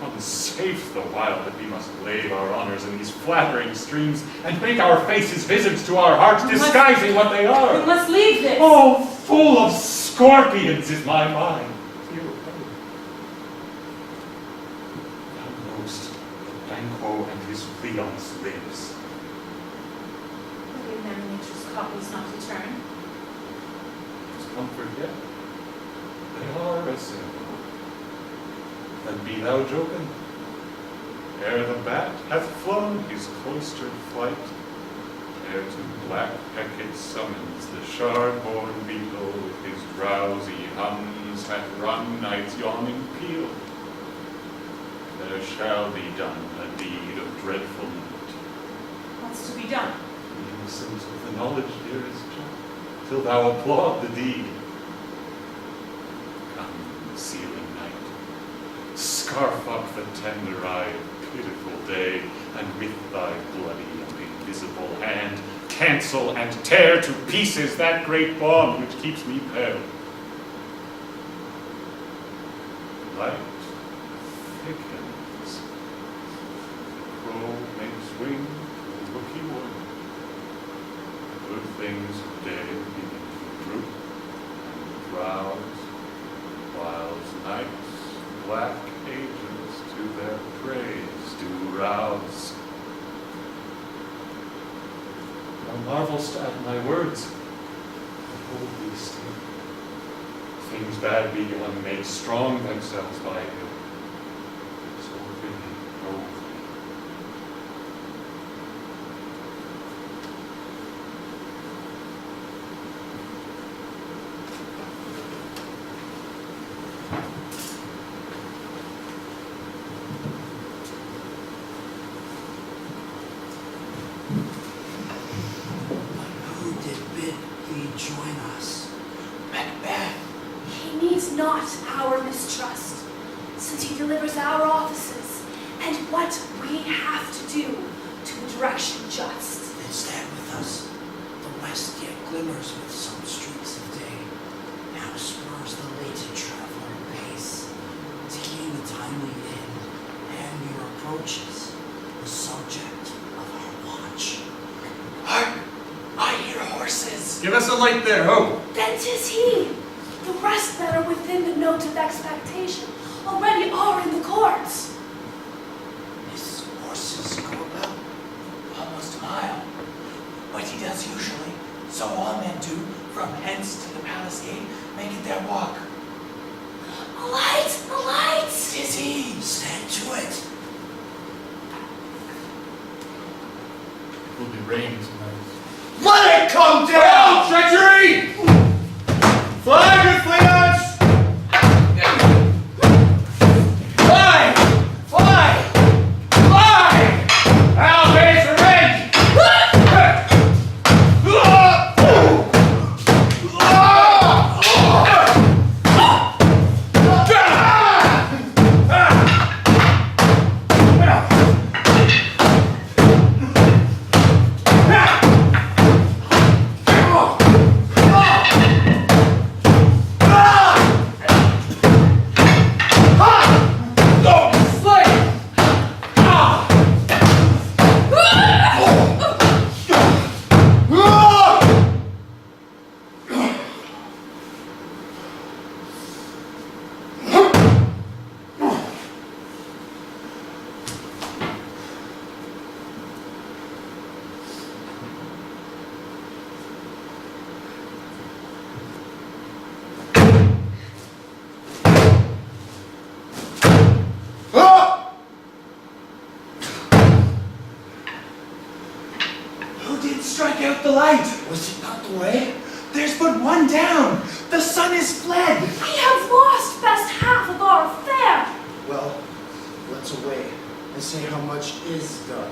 Unsafe the while that we must lave our honors in these flattering streams, and make our faces visage to our hearts, disguising what they are. We must leave this. Oh, full of scorpions is my mind. Thou knowst that Banquo and his Cleons lives. But in them nature's copies not return. Comfort yet. They are assailable. And be thou joking, ere the bat hath flown his cloistered flight, ere to black Hecate summons the shard-born beetle with his drowsy hums hath run night's yawning peal, there shall be done a deed of dreadful note. What's to be done? The innocence of the knowledge, dearest child, till thou applaud the deed. Come, sealing night, scarf up the tender-eyed, pitiful day, and with thy bloody and invisible hand, cancel and tear to pieces that great bond which keeps me pale. Light thickens, the crow makes wing to the rooky wood. Good things of day begin to droop and drowse, whiles night's black agents to their praise do rouse. Thou marvelst at my words, hold thee still. Things bad be unmade strong themselves by ill. So really, oh, Who did bid thee join us? Macbeth. He needs not our mistrust, since he delivers our offices and what we have to do to a direction just. Then stand with us. The west yet glimmers with some streaks of day. Now spurs the lated traveler pace to gain the timely end, and your approaches the subject of our watch. Hark! I hear horses. Give us a light there, ho! Then 'tis he. The rest that are within the note of expectation already are in the courts. His horses go about almost a mile. What he does usually, so all men do, from hence to the palace gate, make it their walk. A light! A light! 'Tis he! Stand to it. It will be raining tonight. Let it come down! Treachery! Flag with Cleons! Fly! Fly! Fly! I'll face revenge! Who did strike out the light? Was it not the way? There's but one down. The sun is fled. We have lost best half of our fare. Well, let's away and say how much is done.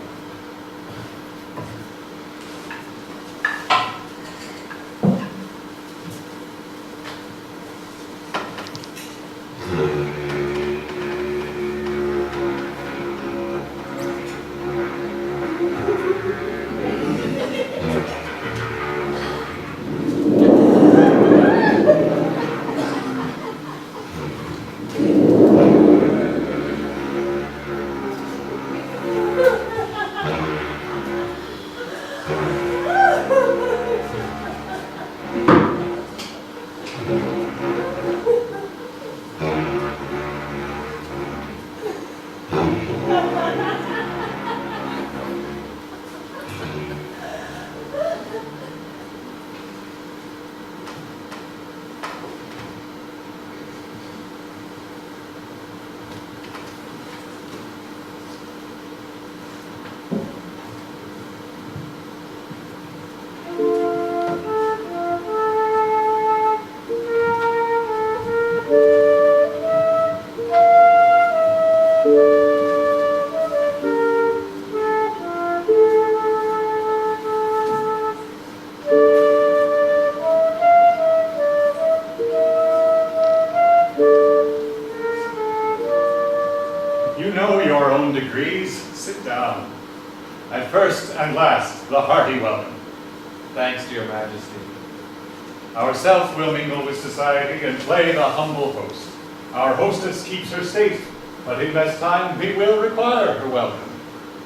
You know your own degrees. Sit down. And first and last, the hearty welcome. Thanks to your majesty. Ourself will mingle with society and play the humble host. Our hostess keeps her state, but in best time we will require her welcome.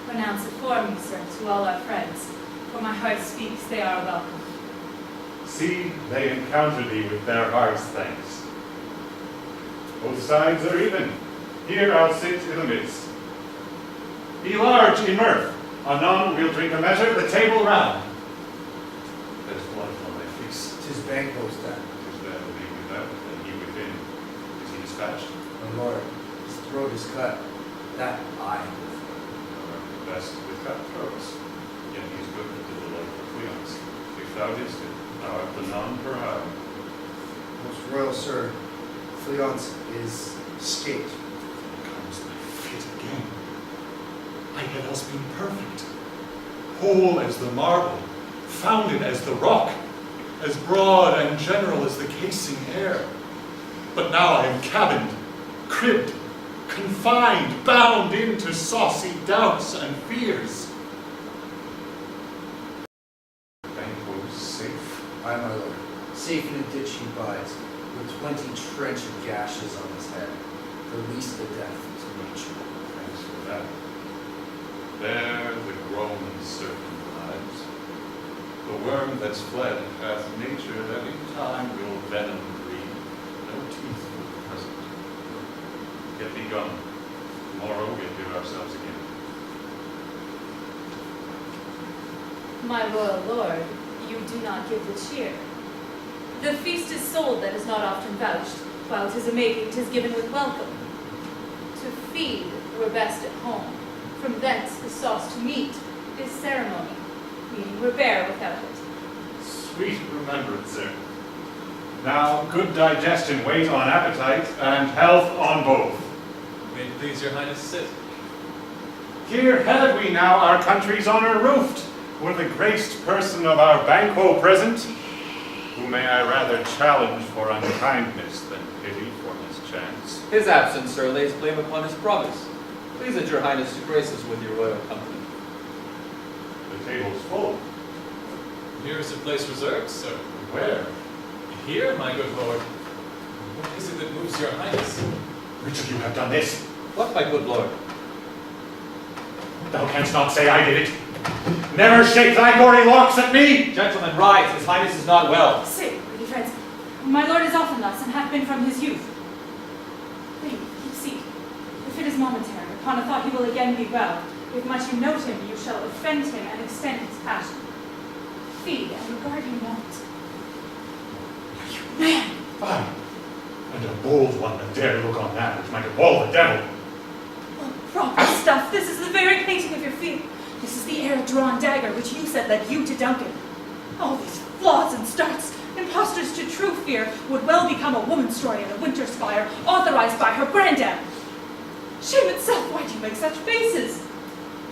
Pronounce it for me, sir, to all our friends, for my heart speaks they are welcome. See, they encounter thee with their heart's thanks. Both sides are even. Here I'll sit in the midst. Be large in mirth. Anon we'll drink a measure, the table round. There's blood on my face. 'Tis Banquo's death. 'Tis better to be without than he within. Is he dispatched? My lord, his throat is cut. That I Or best with cutthroats. Yet he is good to the delightful Cleons. If thou didst it, thou art the none per hour. Most royal sir, Fleance is escaped. Comes my fit again. I had else been perfect, whole as the marble, founded as the rock, as broad and general as the casing air. But now I am cabined, cribbed, confined, bound into saucy doubts and fears. Banquo's safe. Aye, my lord. Safe in a ditch he bides, with 20 trenchant gashes on his head. The least of death to nature. Thanks for that. There the grown serpent lies. The worm that's fled hath nature that in time will venom breed. No teeth for the present. Get thee gone. Tomorrow we'll hear ourselves again. My royal lord, you do not give the cheer. The feast is sold that is not often vouched, while 'tis a making 'tis given with welcome. To feed were best at home, from thence the sauce to meat is ceremony, meaning we're bare without it. Sweet remembrance, sir. Now good digestion wait on appetite, and health on both. May it please your highness sit. Here had we now our country's honor roofed, were the graced person of our Banquo present, who may I rather challenge for unkindness than pity for mischance. His absence, sir, lays blame upon his promise. Please it your highness to grace us with your royal company. The table's full. Here is a place reserved, sir. Where? Here, my good lord. What is it that moves your highness? Which of you have done this? What, my good lord? Thou canst not say I did it. Never shake thy gory locks at me! Gentlemen, rise. His highness is not well. Sit, pretty friends. My lord is often thus, and hath been from his youth. Please, keep seat. If it is momentary, upon a thought he will again be well. If much you note him, you shall offend him and extend his passion. Feed and regard him not. Are you mad? Fie. And a bold one that dare look on that which might appall the devil. Oh, proper stuff. This is the very painting of your fear. This is the air hair-drawn dagger which you said led you to Duncan. All these flaws and starts, impostors to true fear, would well become a woman's story in a winter spire, authorized by her granddam. Shame itself, why do you make such faces?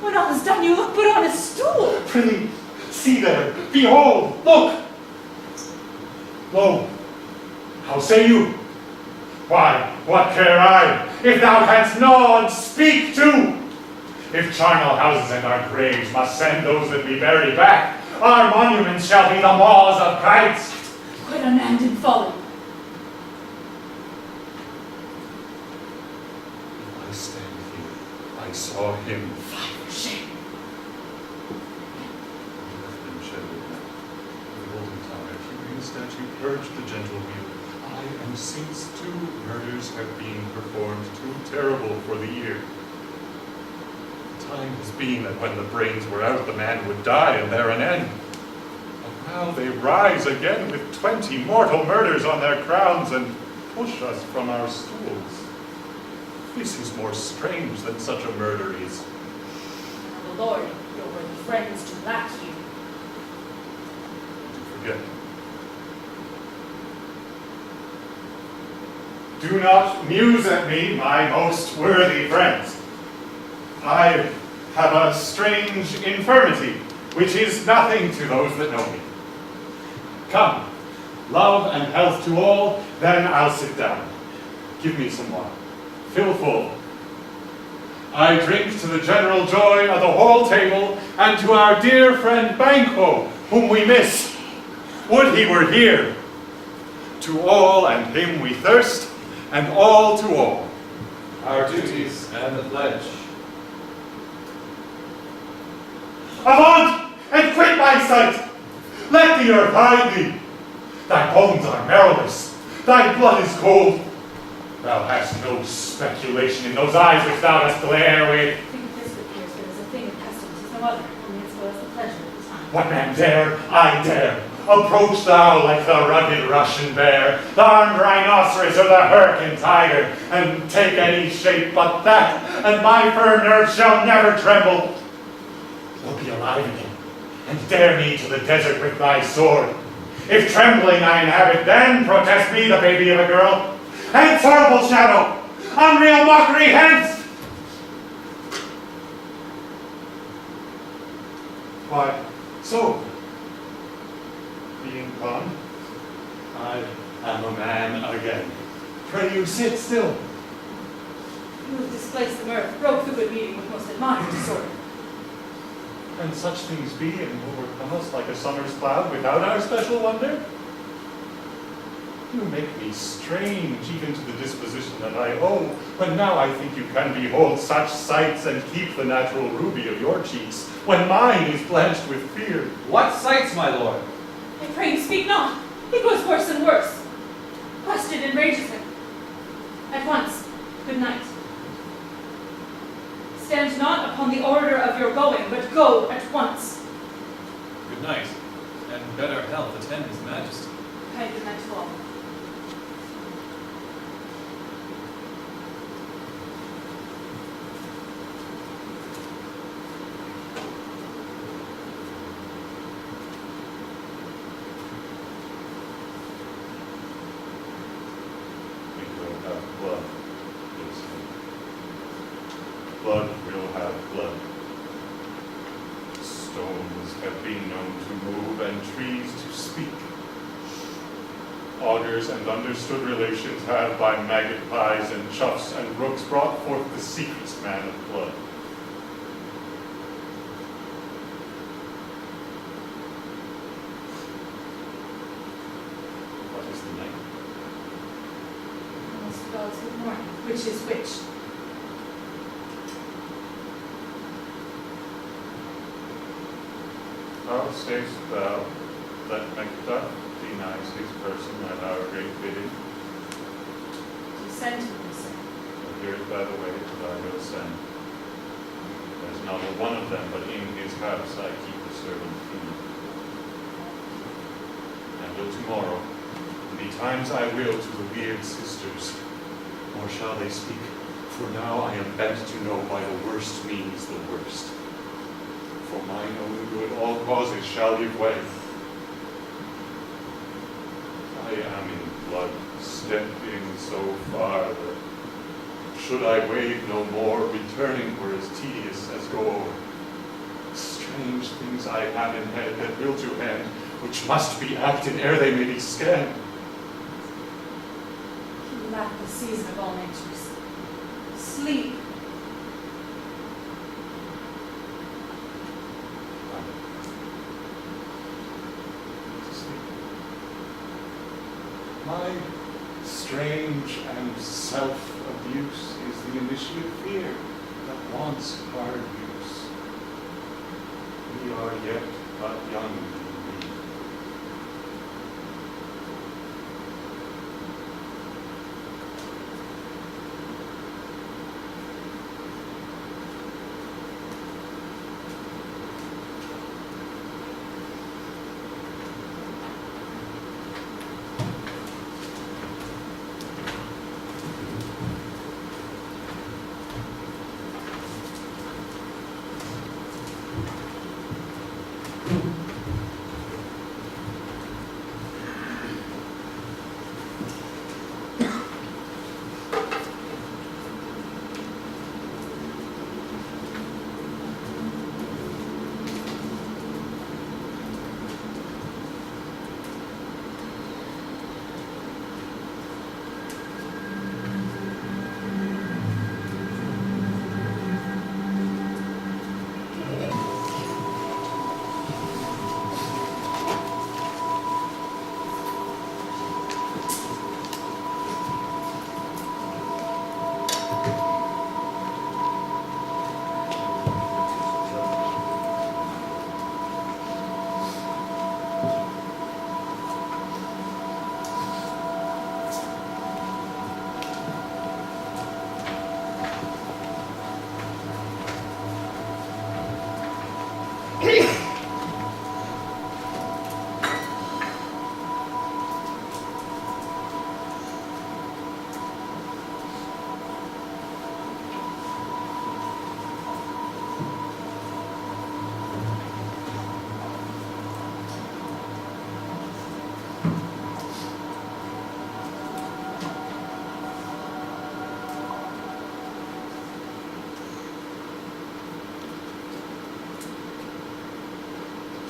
When all is done, you look but on a stool. Prithee, see there, behold, look! Lo, how say you? Why, what care I, if thou canst gnaw and speak too? If charnel houses and our graves must send those that we bury back, our monuments shall be the maws of kites. Quite unmanned in folly. I stand here, I saw him. Fire, shame. The golden tower, Cuban statue purged the gentle wheel. I and since 2 murders have been performed, too terrible for the ear. Time has been that when the brains were out, the man would die, and there an end. And now they rise again with 20 mortal murders on their crowns, and push us from our stools. This is more strange than such a murder is. The Lord, your worthy friends, do lack you. Forget. Do not muse at me, my most worthy friends. I have a strange infirmity, which is nothing to those that know me. Come, love and health to all, then I'll sit down. Give me some wine. Fill full. I drink to the general joy of the whole table, and to our dear friend Banquo, whom we miss. Would he were here. To all and him we thirst, and all to all. Our duties and the pledge. Avaunt, and quit my sight! Let the earth hide thee! Thy bones are marrowless, thy blood is cold. Thou hast no speculation in those eyes which thou dost glare with. I think this appears but as a thing of custom to some other, only it spoils the pleasure of the time. What man dare, I dare. Approach thou like the rugged Russian bear, the armed rhinoceros or the hurricane tiger, and take any shape but that, and my firm nerves shall never tremble. We'll be alive again, and dare me to the desert with thy sword. If trembling I inhabit, then protest me, the baby of a girl. Hence, horrible shadow! Unreal mockery, hence! Why, so? Being gone, I am a man again. Pray you sit still. You have displaced the mirth, broke the good meeting with most admired disorder. And such things be and overcome us like a summer's cloud without our special wonder? You make me strange even to the disposition that I owe, but now I think you can behold such sights and keep the natural ruby of your cheeks, when mine is blanched with fear. What sights, my lord? I pray you speak not. It grows worse and worse. Question enrages him. At once, good night. Stand not upon the order of your going, but go at once. Good night, and better health attend his majesty. Okay, good night to all. Blood will have blood. Stones have been known to move and trees to speak. Augurs and understood relations have by maggot pies and chuffs and rooks brought forth the secretest man of blood. What is the name? Almost spells good morning. Which is which? How sayest thou that Macbeth denies his person at our great bidding? To send to him, sir. Here is by the way that I will send. There's not a one of them, but in his house I keep the servant feed. And will tomorrow, be times I will to the weird sisters, nor shall they speak, for now I am bent to know by the worst means the worst. For mine own good, all causes shall give way. I am in blood, stepping so far that should I wade no more, returning were as tedious as go o'er. Strange things I have in head that will to end, which must be acted ere they may be scanned. You lack the season of all natures. Sleep. My strange and self-abuse is the initiate fear that wants hard use. We are yet but young to be.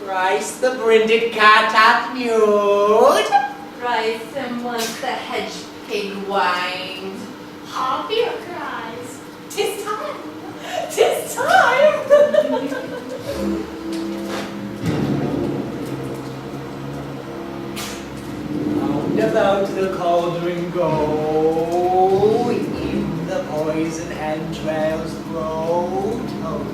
Thrice the brinded cat hath mewed. Thrice and once the hedge pig whined. Hark your cries. 'Tis time. 'Tis time. Round about the cauldron go, in the poison entrails grow toad.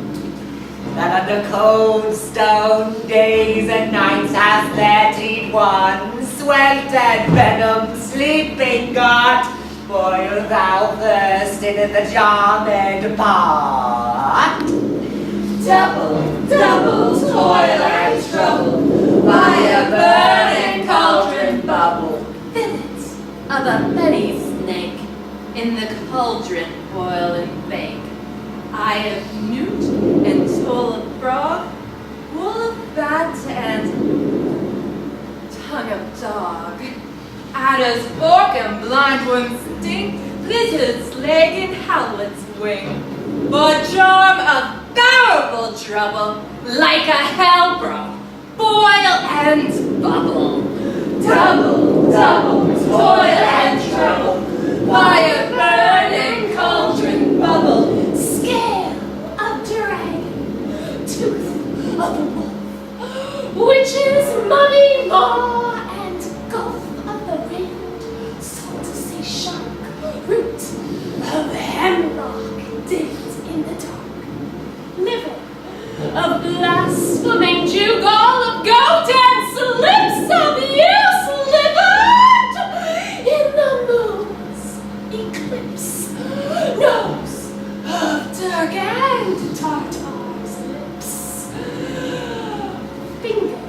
That under cold stone days and nights hath let eat one sweltered venom sleeping got. Boil thou thirst in the jarmed pot. Double, double toil and trouble by a burning cauldron bubble. Fillet of a many snake in the cauldron boil and bake. Eye of newt and toll of frog, wool of bat and tongue of dog. Adder's fork and blind worm's sting, lizard's leg and howlet's wing. For charm of bearable trouble, like a hell broth, boil and bubble. Double, double toil and trouble by a burning cauldron bubble. Scale of dragon, tooth of a wolf, witch's mummy maw, and gulf of the wind, salty shark, root of hemlock dipped in the dark, liver of blaspheming Jew, gall of goat, and slips of use livered in the moon's eclipse, nose of Turk and Tartar's lips, finger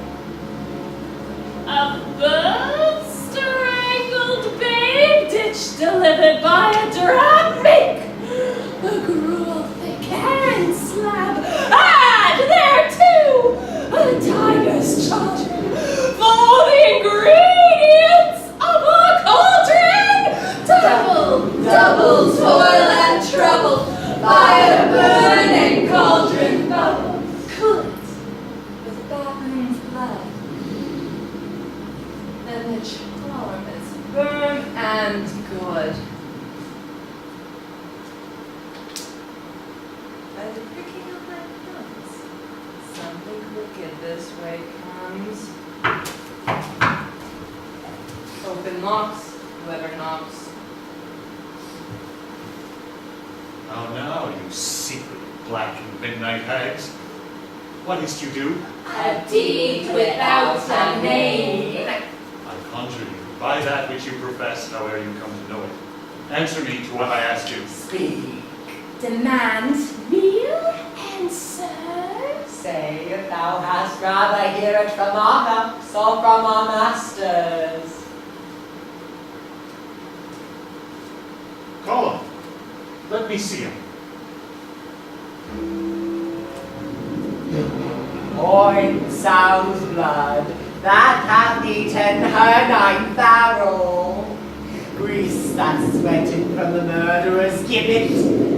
of way comes. Open knocks, whoever knocks. Oh, now, you secret black and midnight hags. What is't you do? A deed without a name. I conjure you, by that which you profess, however you come to know it, answer me to what I ask you. Speak. Demand real Answer. Say if thou hast rather hear it from our house or from our masters. Call him. Let me see him. Mourn Sow's blood, that hath eaten her ninth arrow. Grease that sweated from the murderer's gibbet,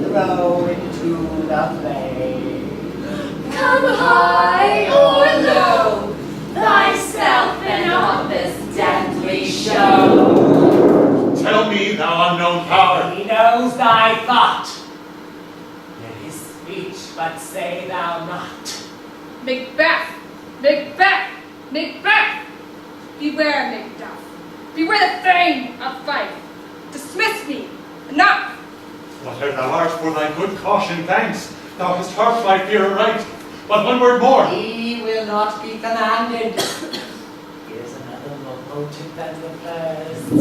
throw into the flame. Come high or low, thyself in office deathly show. Tell me, thou unknown power. He knows thy thought. Let his speech but say thou not. Macbeth! Macbeth! Macbeth! Beware, Macduff. Beware the Thane of Fife. Dismiss me. Enough! Whatever thou art, for thy good caution, thanks. Thou hast harped my fear aright. But one word more. He will not be commanded. Here's another more potent than the first.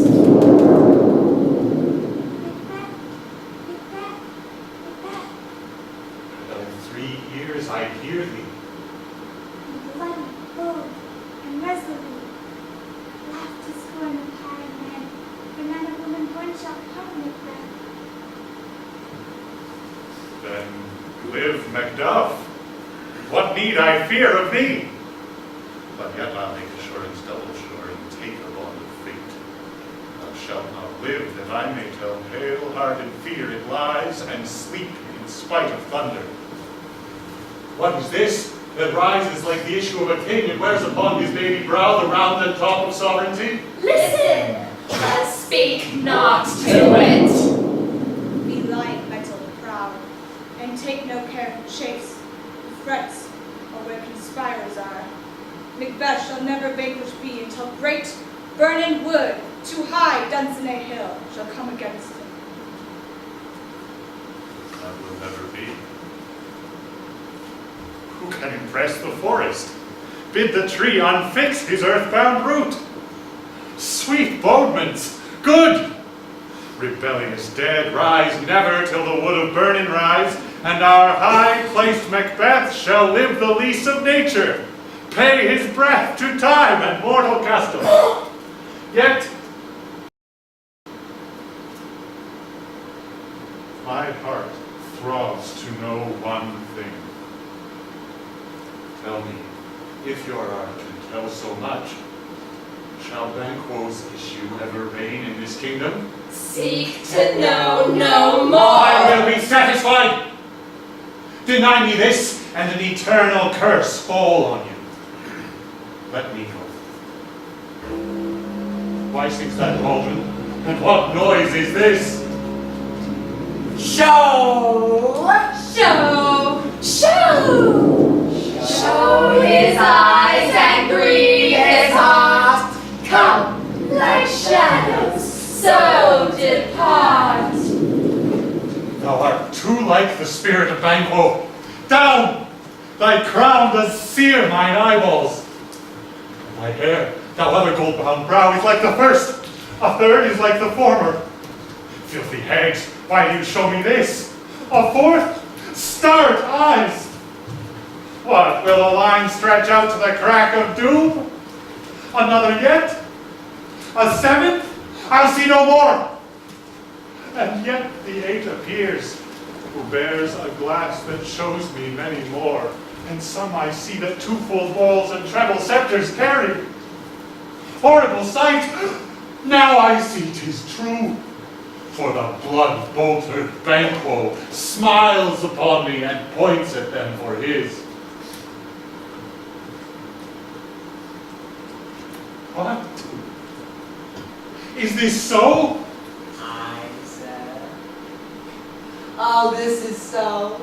For 3 years I hear thee. Bloody, bold, and resolute. Laughed to scorn of hired men, for none of woman born shall part Macbeth. Then live, Macduff. What need I fear of thee? But yet I'll make assurance double sure and take a bond of fate. Thou shalt not live, that I may tell pale-hearted fear it lies, and sleep in spite of thunder. What is this that rises like the issue of a king and wears upon his baby brow the rounded top of sovereignty? Listen, but speak not to it. Be lion metal proud, and take no care for chase, threats, or where conspirers are. Macbeth shall never vanquished be until great burning wood, too high Dunsinane Hill, shall come against him. That will never be. Who can impress the forest? Bid the tree unfix his earthbound root. Sweet bodements, good! Rebellious dead, rise never till the wood of burning rise, and our high-placed Macbeth shall live the lease of nature, pay his breath to time and mortal custom. Yet my heart throbs to know one thing. Tell me, if your art can tell so much, shall Banquo's issue ever reign in this kingdom? Seek to know no more. I will be satisfied. Deny me this, and an eternal curse fall on you. Let me go. Why sings that cauldron? And what noise is this? Show! Show! Show! Show his eyes and grieve his heart. Come like shadows, so depart. Thou art too like the spirit of Banquo. Down! Thy crown does sear mine eyeballs. And thy hair, thou other gold-bound brow, is like the first. A third is like the former. Filthy hags, why do you show me this? A fourth? Starred eyes! What, will a line stretch out to the crack of doom? Another yet? A seventh? I'll see no more. And yet the eighth appears, who bears a glass that shows me many more, and some I see that twofold walls and treble scepters carry. Horrible sight! Now I see 'tis true, for the blood-boltered Banquo smiles upon me and points at them for his. What? Is this so? Aye, sir. All this is so.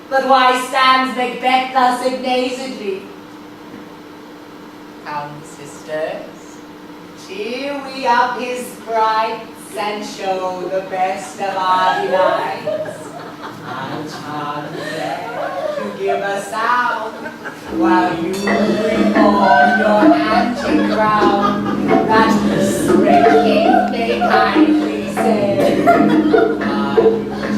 But why stands Macbeth thus ignazedly? Come, sisters, cheer we up his sprites and show the best of our delights. I'll charm there to give a sound while you bring on your antique crown, that this great king may kindly say,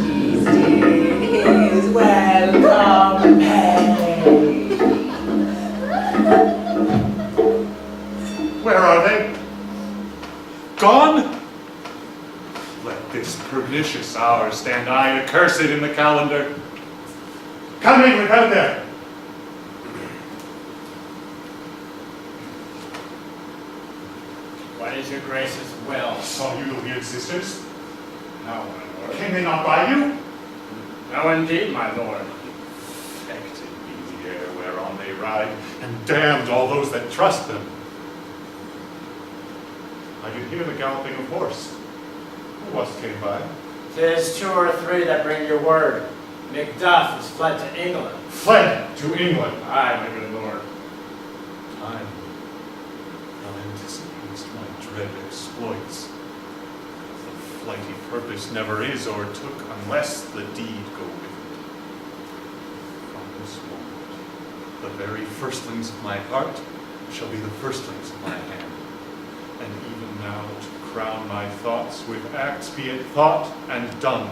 he's did his welcome pay. Where are they? Gone? Let this pernicious hour stand aye accursed in the calendar. Coming without there. What is your grace's will? Saw you the weird sisters? No, my lord. Came they not by you? No, indeed, my lord. Infected be the air whereon they ride, and damned all those that trust them. I can hear the galloping of horse. Who was came by? 'Tis 2 or 3 that bring your word. Macduff is fled to England. Fled to England. Aye, my good lord. Time. Thou anticipatest my dread exploits. The flighty purpose never is o'ertook unless the deed go with it. From this moment, the very firstlings of my heart shall be the firstlings of my hand. And even now, to crown my thoughts with acts, be it thought and done.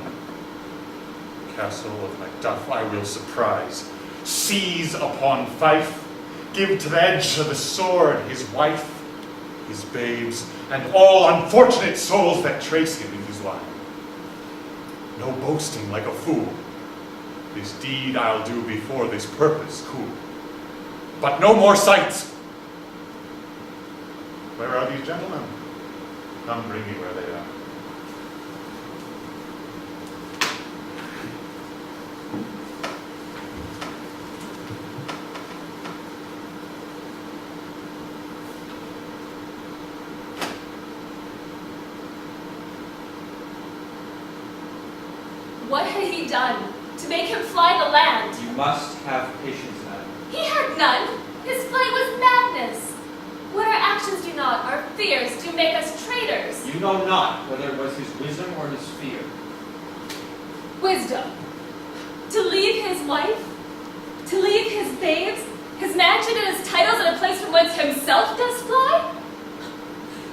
Castle of Macduff I will surprise, seize upon Fife, give to the edge of the sword his wife, his babes, and all unfortunate souls that trace him in his line. No boasting like a fool. This deed I'll do before this purpose cool. But no more sights. Where are these gentlemen? Come bring me where they are. What had he done to make him fly the land? You must have patience, madam. He had none. His flight was madness. What our actions do not, our fears do make us traitors. You know not whether it was his wisdom or his fear. Wisdom. To leave his wife, to leave his babes, his mansion and his titles and a place from whence himself does fly?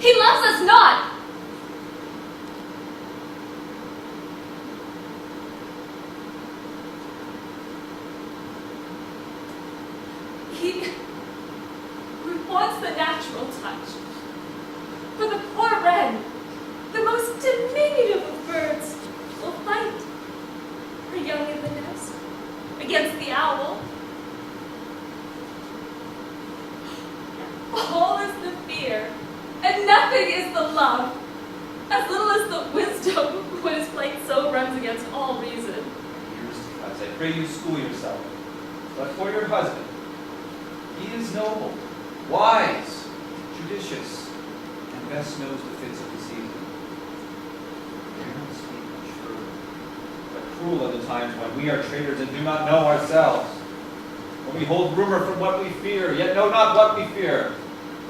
He loves us not. He wants the natural touch. For the poor wren, the most diminutive of birds, will fight her young in the nest against the owl. All is the fear, and nothing is the love, as little as the wisdom when his flight so runs against all reason. Years to cut. I pray you school yourself. But for your husband, he is noble, wise, judicious, and best knows the fits of the season. I cannot speak much further, but cruel are the times when we are traitors and do not know ourselves. When we hold rumor from what we fear, yet know not what we fear,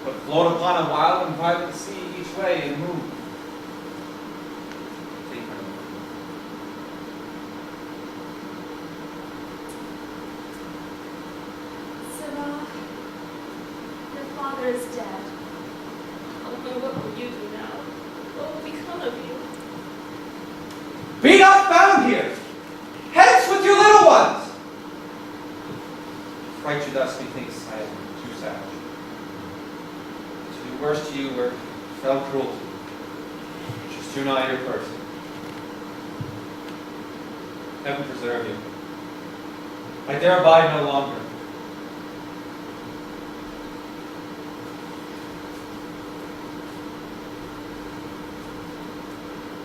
but float upon a wild and violent sea each way and move. Take her. Sarah, your father is dead. Oh, what will you do now? What will become of you? Be not found here! Hence with your little ones! Fright you thus, methinks I am too savage. To do worse to you were fell cruelty, which is too nigh your person. Heaven preserve you. I dare abide no longer.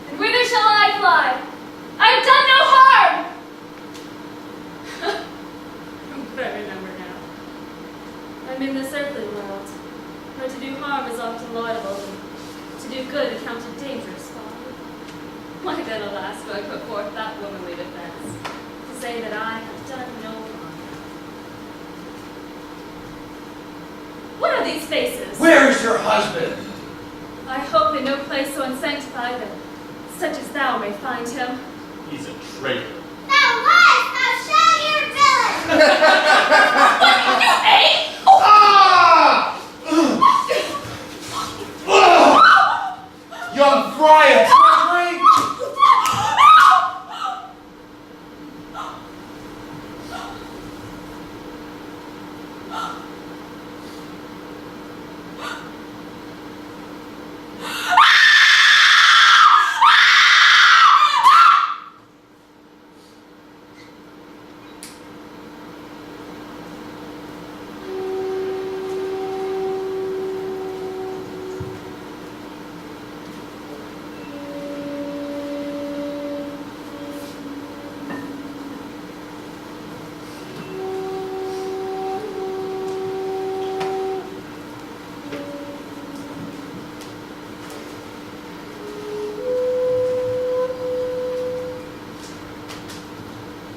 And whither shall I fly? I have done no harm! But I remember now. I'm in this earthly world, where to do harm is often laudable, and to do good accounted dangerous folly. Why then, alas, do I put forth that womanly defense, to say that I have done no harm? What these faces. Where is your husband? I hope in no place so unsanctified that such as thou may find him. He's a traitor. Thou liest, thou shaggy villain! What did you eat? Young friar, treachery!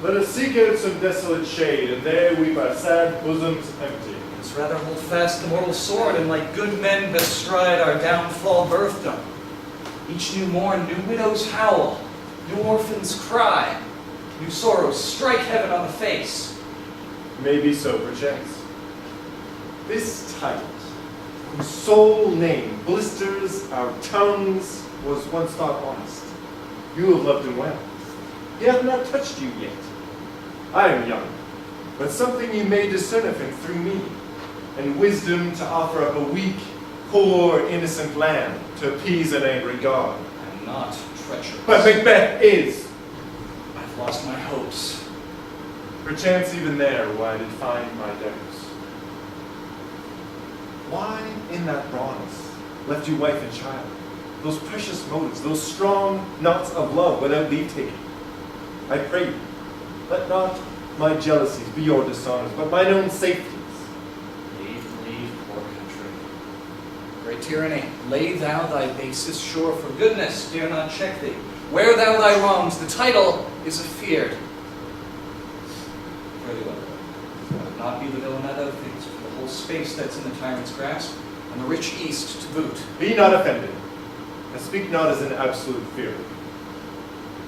Let us seek out some desolate shade, and there weep our sad bosoms empty. Let's rather hold fast the mortal sword, and like good men bestride our downfall birthdom. Each new morn, new widows howl, new orphans cry, new sorrows strike heaven on the face. Maybe so, perchance. This tyrant, whose sole name blisters our tongues, was once thought honest. You have loved him well. He hath not touched you yet. I am young, but something you may discern of him through me, and wisdom to offer up a weak, poor, innocent lamb to appease an angry God. I am not treacherous. But Macbeth is. I've lost my hopes. Perchance even there where I did find my doubts. Why in that bronze left you wife and child? Those precious motives, those strong knots of love without leave taking. I pray you, let not my jealousies be your dishonors, but mine own safeties. Leave, poor country. Great tyranny, lay thou thy basis sure, for goodness dare not check thee. Wear thou thy wrongs, the title is afeared. Very well. Let it not be the villanette of things, for the whole space that's in the tyrant's grasp, and the rich east to boot. Be not offended, and speak not as an absolute fear.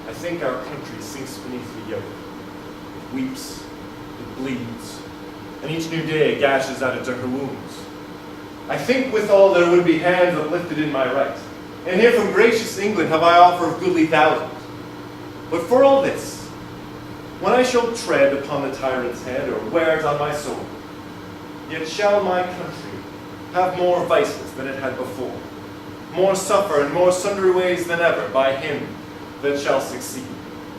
I think our country sinks beneath the yoke. It weeps, it bleeds, and each new day gashes at it to her wounds. I think withal there would be hands uplifted in my right, and here from gracious England have I offer of goodly thousands. But for all this, when I shall tread upon the tyrant's head, or wear it on my sword, yet shall my country have more vices than it had before, more suffer in more sundry ways than ever by him that shall succeed.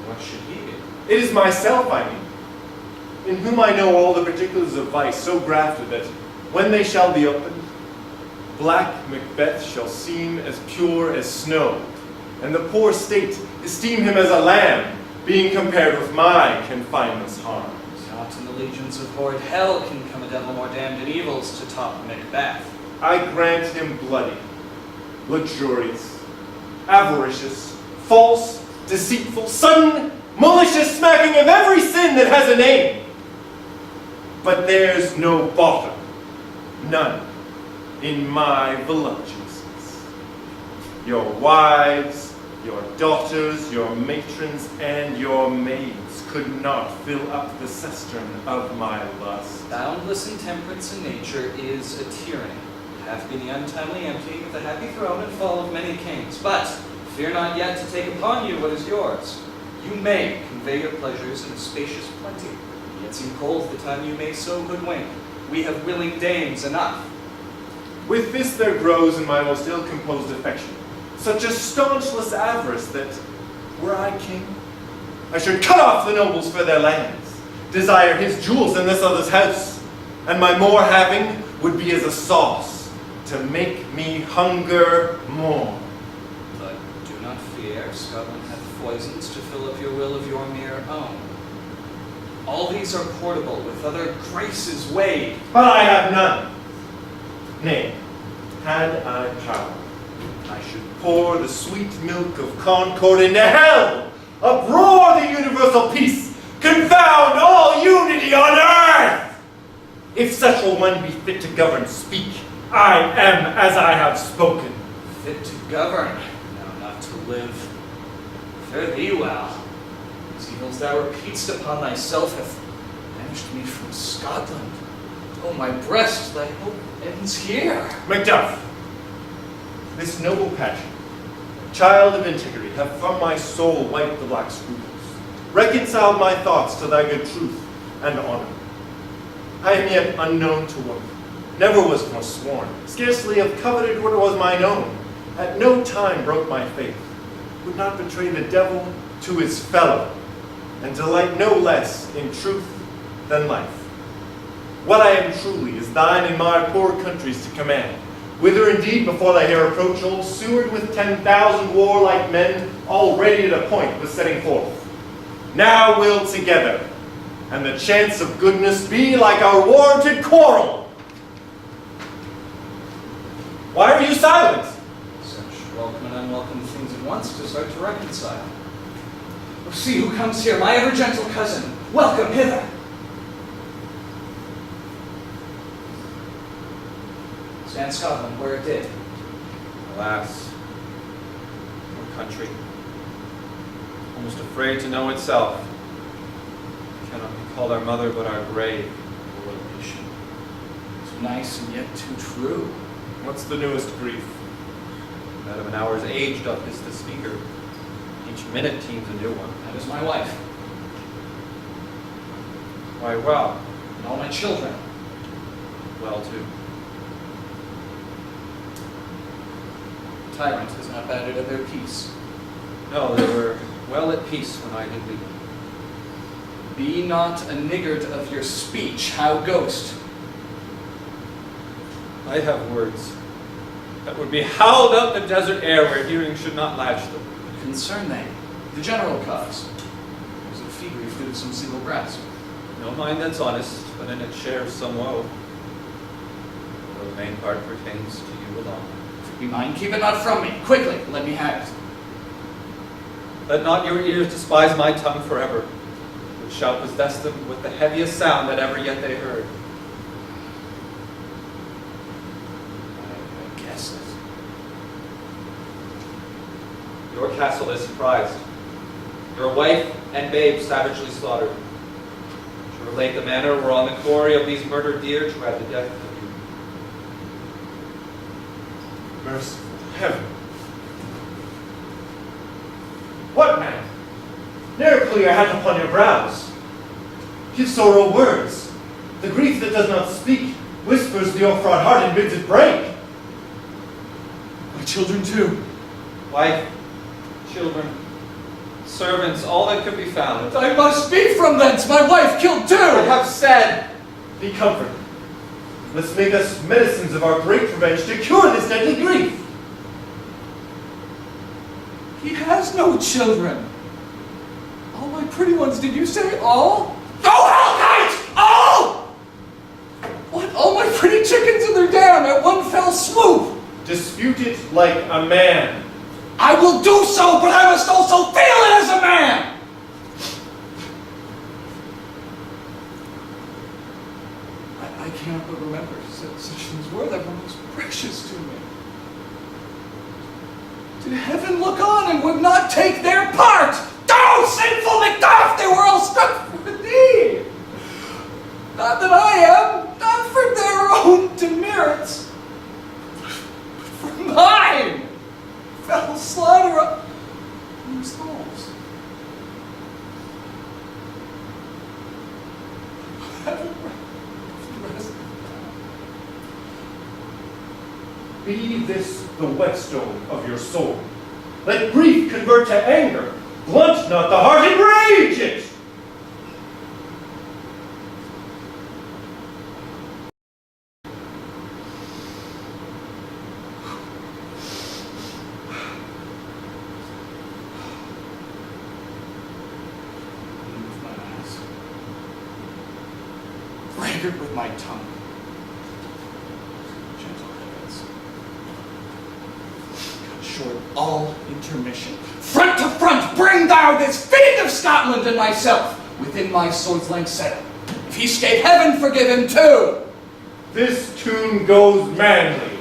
What should he be? It is myself, I mean, in whom I know all the particulars of vice so grafted that, when they shall be opened, black Macbeth shall seem as pure as snow, and the poor state esteem him as a lamb, being compared with my confinements harms. Not in the legions of horrid hell can come a devil more damned in evils to top Macbeth. I grant him bloody, luxurious, avaricious, false, deceitful, sudden, malicious smacking of every sin that has a name. But there's no bottom, none, in my voluptuousness. Your wives, your daughters, your matrons, and your maids could not fill up the cistern of my lust. Boundless intemperance in nature is a tyranny. It hath been the untimely emptying of the happy throne and fall of many kings. But fear not yet to take upon you what is yours. You may convey your pleasures in a spacious plenty, yet seem cold the time you may so hoodwink. We have willing dames enough. With this there grows in my most ill-composed affection such a staunchless avarice that, were I king, I should cut off the nobles for their lands, desire his jewels in this other's house, and my more having would be as a sauce to make me hunger more. But do not fear, Scotland hath foisons to fill up your will of your mere own. All these are portable, with other graces weighed. But I have none. Nay, had I power, I should pour the sweet milk of concord into hell, uproar the universal peace, confound all unity on earth! If such a one be fit to govern, speak, I am as I have spoken. Fit to govern, now not to live. Fare thee well. These evils thou repeat'st upon thyself have banished me from Scotland. Oh, my breast, thy hope ends here. Macduff, this noble passion, child of integrity, have from my soul wiped the black scruples, reconciled my thoughts to thy good truth and honor. I am yet unknown to woman, never was forsworn, scarcely have coveted what was mine own, at no time broke my faith, would not betray the devil to his fellow, and delight no less in truth than life. What I am truly is thine and my poor country's to command, whither indeed before thy hair approach, old Seward with 10,000 warlike men, all ready at a point was setting forth. Now we'll together, and the chance of goodness be like our warranted quarrel. Why are you silent? Such welcome and unwelcome things at once, 'tis hard to reconcile. Oh, see who comes here, my ever gentle cousin. Welcome hither. Stand Scotland where it did. Alas, our country, almost afraid to know itself, cannot be called our mother but our grave, Royal nation. Too nice and yet too true. What's the newest grief? that of an hour's age doth this the speaker. Each minute teems a new one. That is my wife. Why, well, And all my children. well too. Tyrant has not battered at their peace. No, they were well at peace when I did leave them. Be not a niggard of your speech, how ghost? I have words that would be howled out in the desert air where hearing should not latch them. Concern they? The general cause. There's a fee grief due to some single grasp. No mind that's honest, but in it shares some woe. Though the main part pertains to you alone. Be mine, keep it not from me. Quickly, let me have it. Let not your ears despise my tongue forever, which shall possess them with the heaviest sound that ever yet they heard. I guess it. Your castle is surprised. Your wife and babe savagely slaughtered. To relate the manner where on the quarry of these murdered deer to add the death of you. Merciful heaven. What, man? Ne'er pull your hat upon your brows. Give sorrow words. The grief that does not speak whispers to your fraught heart and bids it break. My children too. Wife, children, servants, all that could be found. I must be from thence, my wife killed too! I have said, be comforted. Let's make us medicines of our great revenge to cure this deadly grief. He has no children. All my pretty ones, did you say all? Oh, hell knight! All! What, all my pretty chickens and their dam at one fell swoop? Dispute it like a man. I will do so, but I must also feel it as a man! I cannot but remember such things were that were most precious to me. Did heaven look on and would not take their part? Oh, sinful Macduff, they were all struck for thee! Not that I am, not for their own demerits, but for mine! Fell slaughter up in souls. Be this the whetstone of your soul. Let grief convert to anger. Blunt not the heart, enrage it! With my eyes. Braggart with my tongue. Gentle heavens. Cut short all intermission. Front to front, bring thou this fiend of Scotland and myself within my sword's length settle. If he scape heaven, forgive him too. This tune goes manly.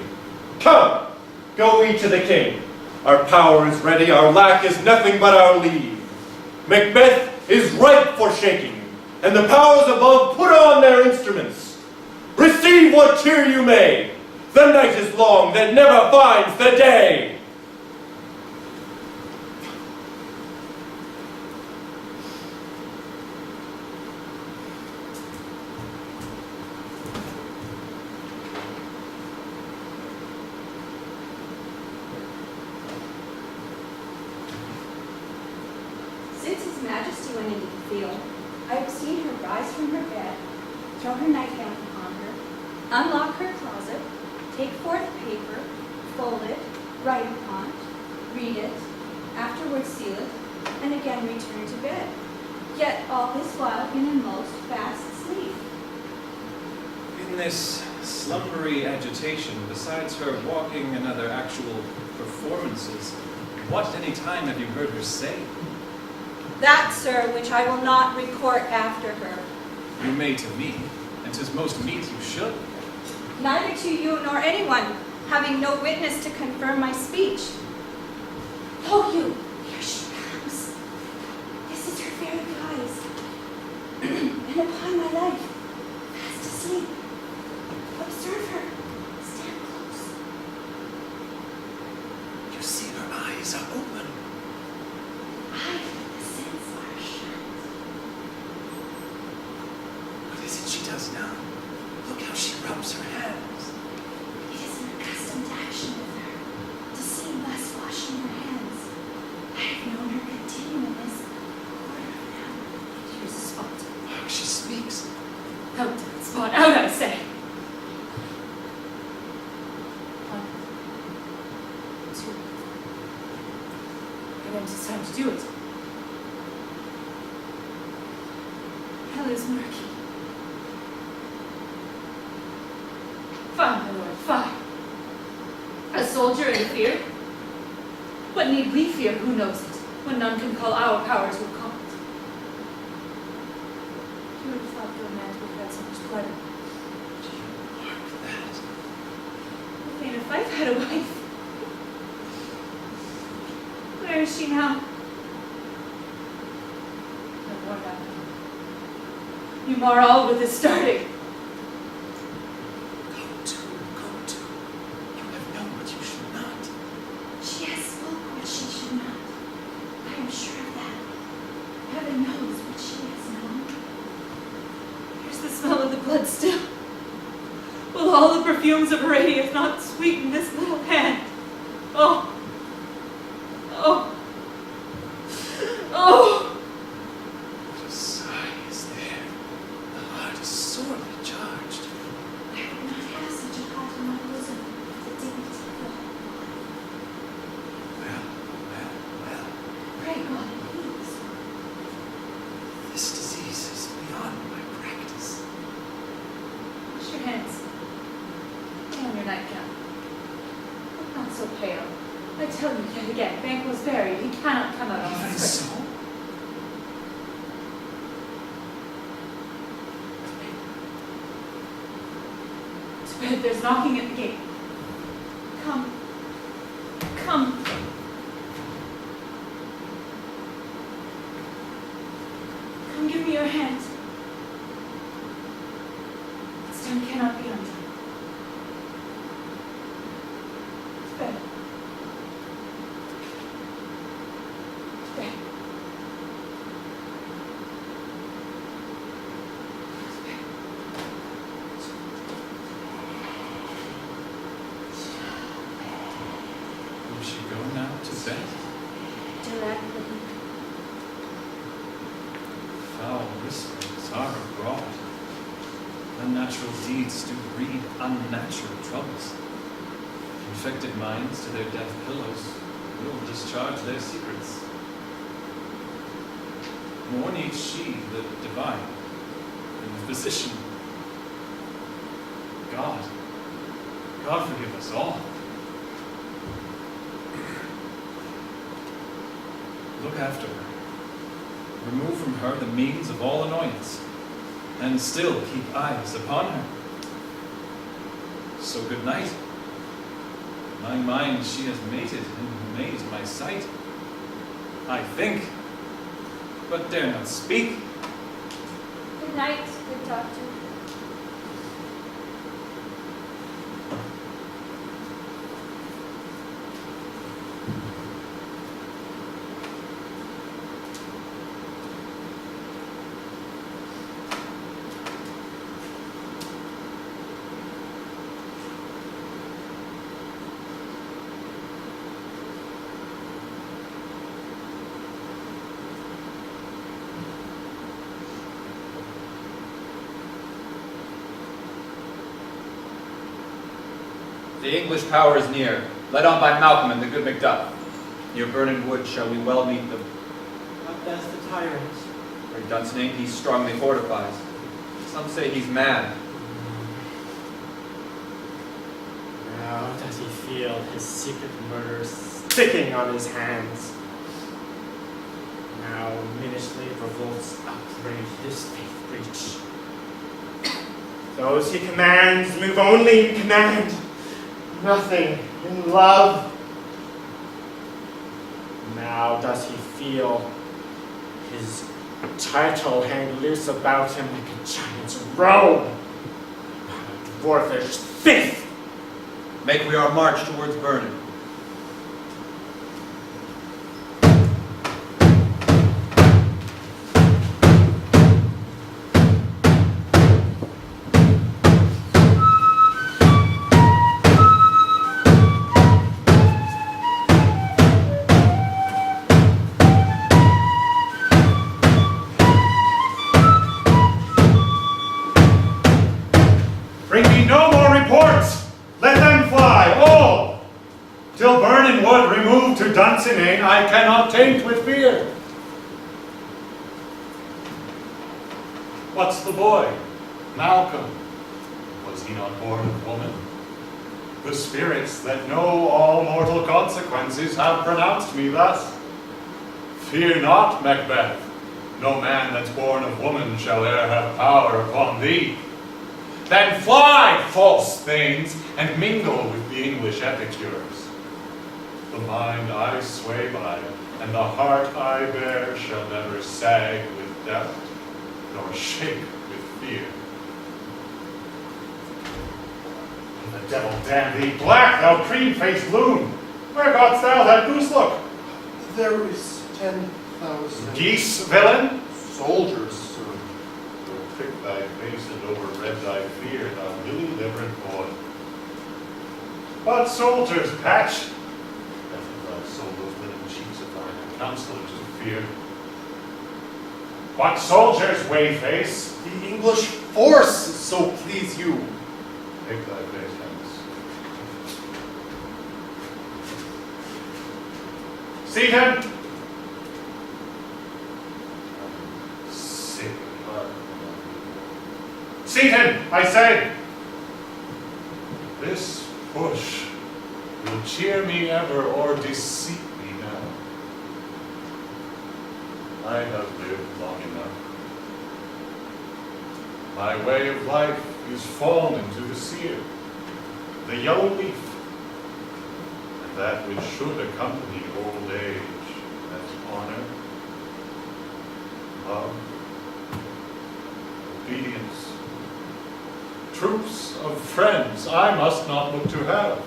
Come, go we to the king. Our power is ready, our lack is nothing but our leave. Macbeth is ripe for shaking, and the powers above put on their instruments. Receive what cheer you may. The night is long that never finds the day. Since His Majesty went into the field, I have seen her rise from her bed, throw her nightgown upon her, unlock her closet, take forth paper, fold it, write upon it, read it, afterwards seal it, and again return to bed. Yet all this while in a most fast sleep. In this slumbery agitation, besides her walking and other actual performances, what at any time have you heard her say? That, sir, which I will not record after her. You may to me, and 'tis most meet you should. Neither to you nor anyone, having no witness to confirm my speech. Lo you, here she comes. This is her very guise. And upon my life, fast asleep. Observe her. Stand close. You see her eyes are open. Aye, the sense are shut. What is it she does now? Look how she rubs her hands. It is an accustomed action with her, to seem thus washing her hands. I have known her continue in this quarter of an hour. Here's a spot. Oh, she speaks. Out, spot, out, I say. 1, 2. And then it's time to do it. Hell is murky. Fine, my lord, fine. A soldier in fear? What need we fear, who knows it, when none can call our power to account? You would have thought your man would have had so much pleasure. If ain't if I've had a wife. Where is she now? No more now. You mar all with this starting. Go to. You have known what you should not. She has spoke what she should not. I am sure of that. Heaven knows what she has known. Here's the smell of the blood still. Will all the perfumes of radiance not sweeten this little hand? Oh. Oh. Oh. What a sigh is there. The heart is sorely charged. I would not have such a heart in my bosom, the dignity of the whole life. Well. Pray God, please. This disease is beyond my practice. Wash your hands. Lay on your nightgown. Look not so pale. I tell you yet again, Banquo's buried. He cannot come out on Even the so? screen. To bed, there's knocking at the gate. Come. Come. Come, give me your hand. This stone cannot be undone. To bed. To bed. Will she go now to bed? Directly. Foul whisperings are abroad. Unnatural deeds do breed unnatural troubles. Infected minds to their death pillows will discharge their secrets. More needs she, the divine, than the physician. God forgive us all. Look after her. Remove from her the means of all annoyance, and still keep eyes upon her. So good night. My mind she has mated and made my sight. I think, but dare not speak. Good night, good doctor. The English power is near, led on by Malcolm and the good Macduff. Near Burning Wood shall we well meet them. What does the tyrant? Where Dunsinane he strongly fortifies. Some say he's mad. Now does he feel his secret murder sticking on his hands? Now ministry revolts upbraid his faith breach. Those he commands move only in command, nothing in love. Now does he feel his title hang loose about him like a giant's robe, a dwarfish fifth. Make we our march towards Vernon. Bring me no more reports. Let them fly, all. Till Burning Wood removed to Dunsinane, I cannot taint with fear. What's the boy? Malcolm. Was he not born of woman? The spirits that know all mortal consequences have pronounced me thus. Fear not, Macbeth. No man that's born of woman shall e'er have power upon thee. Then fly, false things, and mingle with the English epicures. The mind I sway by, and the heart I bear, shall never sag with doubt, nor shake with fear. The devil damn thee, black, thou cream-faced loon! Where gotst thou that goose look? There is 10,000. Geese, villain? Soldiers, sir. Go prick thy face and overread thy fear, thou lily-livered boy. What soldiers, Patch? Never thou sold those linen cheeks of thine counselors to fear. What soldiers, Wayface? The English force, so please you. Take thy face hence. Seat him! Sick of heart. Seat him, I say! This push will cheer me ever or deceit me now. I have lived long enough. My way of life is fallen into the sear, the yellow leaf, and that which should accompany old age, as honor, love, obedience, troops of friends I must not look to have,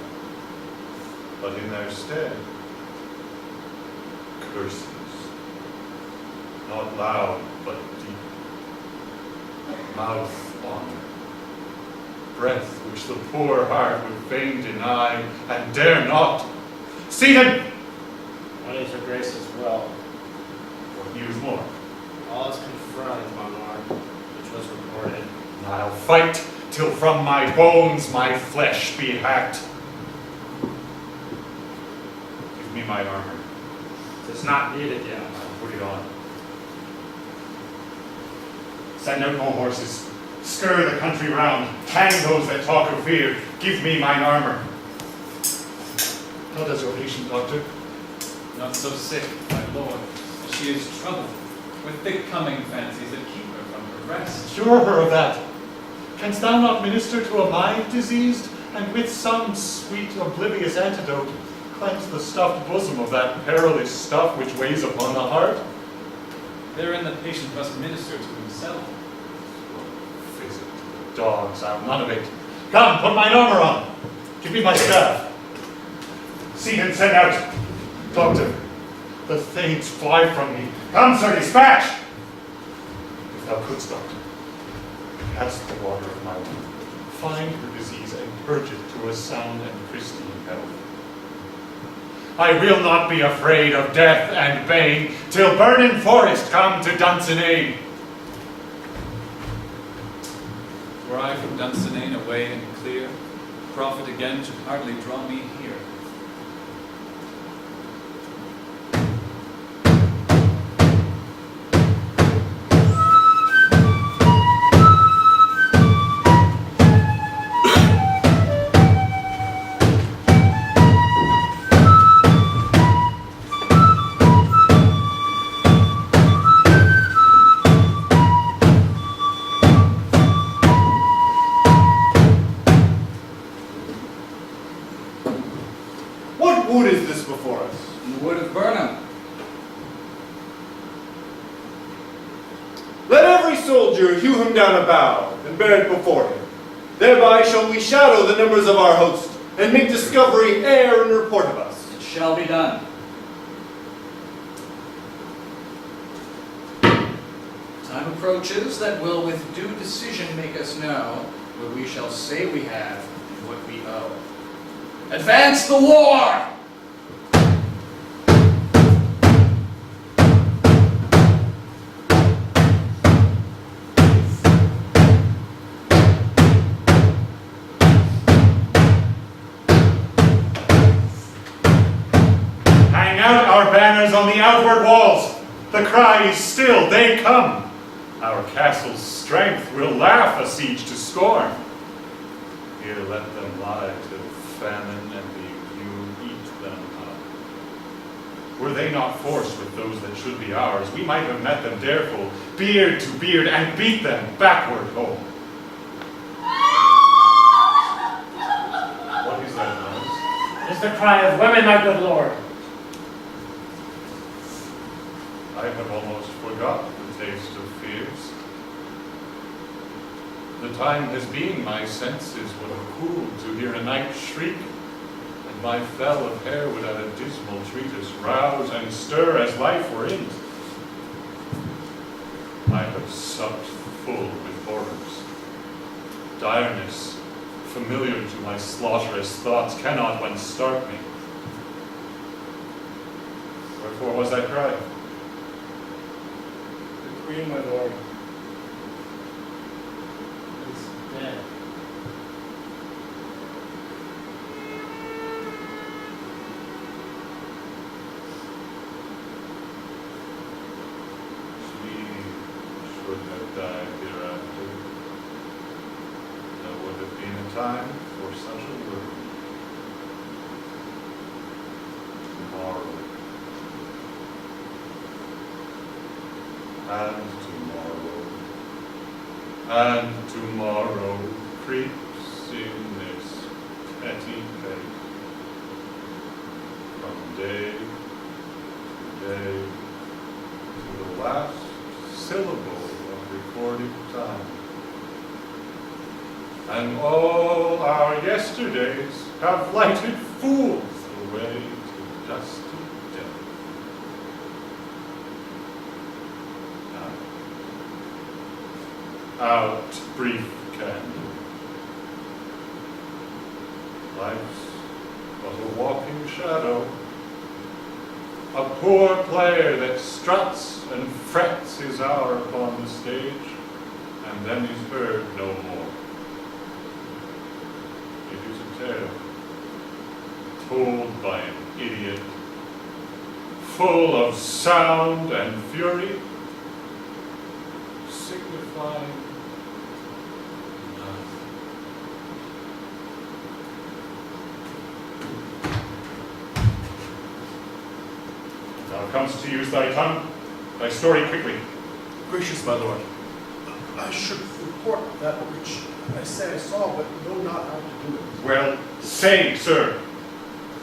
but in their stead, curses, not loud but deep, mouth honor, breath which the poor heart would fain deny and dare not. Seated! What is your grace's will? What news more? All is confirmed, my lord, which was reported. I'll fight till from my bones my flesh be hacked. Give me my armor. Tis not needed yet. I'll put it on. Send out more horses. Stir the country round. Hang those that talk of fear. Give me mine armor. How does your patient, doctor? Not so sick, my lord. She is troubled with thick coming fancies that keep her from her rest. Cure her of that. Canst thou not minister to a mind diseased, and with some sweet oblivious antidote, cleanse the stuffed bosom of that perilous stuff which weighs upon the heart? Therein the patient must minister to himself. Visit to the dogs, I'll none of it. Come, put mine armor on. Give me my staff. See him send out. Doctor, the thanes fly from me. Come, sir, dispatch! If thou couldst, doctor, cast the water of my wound, find her disease and purge it to a sound and pristine health. I will not be afraid of death and bane, till burning forest come to Dunsinane. Were I from Dunsinane away and clear, profit again should hardly draw me here. What wood is this before us? The wood of Burnham. Let every soldier hew him down a bough, and bear it before him. Thereby shall we shadow the numbers of our host, and make discovery ere in report of us. It shall be done. Time approaches that will with due decision make us know what we shall say we have and what we owe. Advance the war! Hang out our banners on the outward walls. The cry is still, they come. Our castle's strength will laugh a siege to scorn. Here let them lie till famine and the ague eat them up. Were they not forced with those that should be ours, we might have met them dareful, beard to beard, and beat them backward home. What is that noise? It is the cry of women, my good lord. I have almost forgot the taste of fears. The time has been my senses would have cooled to hear a night shriek, and my fell of hair would at a dismal treatise rouse and stir as life were in't. I have supped full with horrors. Direness, familiar to my slaughterous thoughts, cannot one start me. Wherefore was that cry? The queen, my lord, is dead. She should have died hereafter. There would have been a time for such a word. Tomorrow. And tomorrow creeps in this petty pace, from day to day, to the last syllable of recorded time. And all our yesterdays have lighted fools the way to dusty death. Out, brief candle. Life's but a walking shadow, a poor player that struts and frets his hour upon the stage, and then is heard no more. It is a tale told by an idiot, full of sound and fury, signifying nothing. Thou comest to use thy tongue, thy story quickly. Gracious my lord, I should report that which I say I saw, but know not how to do it. Well, say, sir.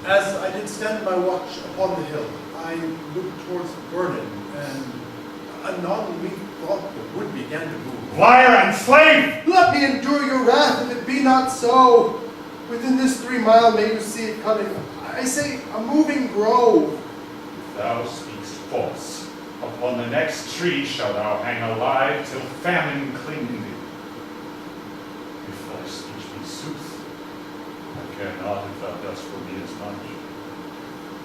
As I did stand my watch upon the hill, I looked towards Vernon, and anon methought the wood began to move. Liar and slave! Let me endure your wrath, if it be not so. Within this 3 mile may you see it cutting, I say, a moving grove. Thou speakst false. Upon the next tree shalt thou hang alive till famine cling thee. If thy speech be sooth, I care not if thou dost for me as much.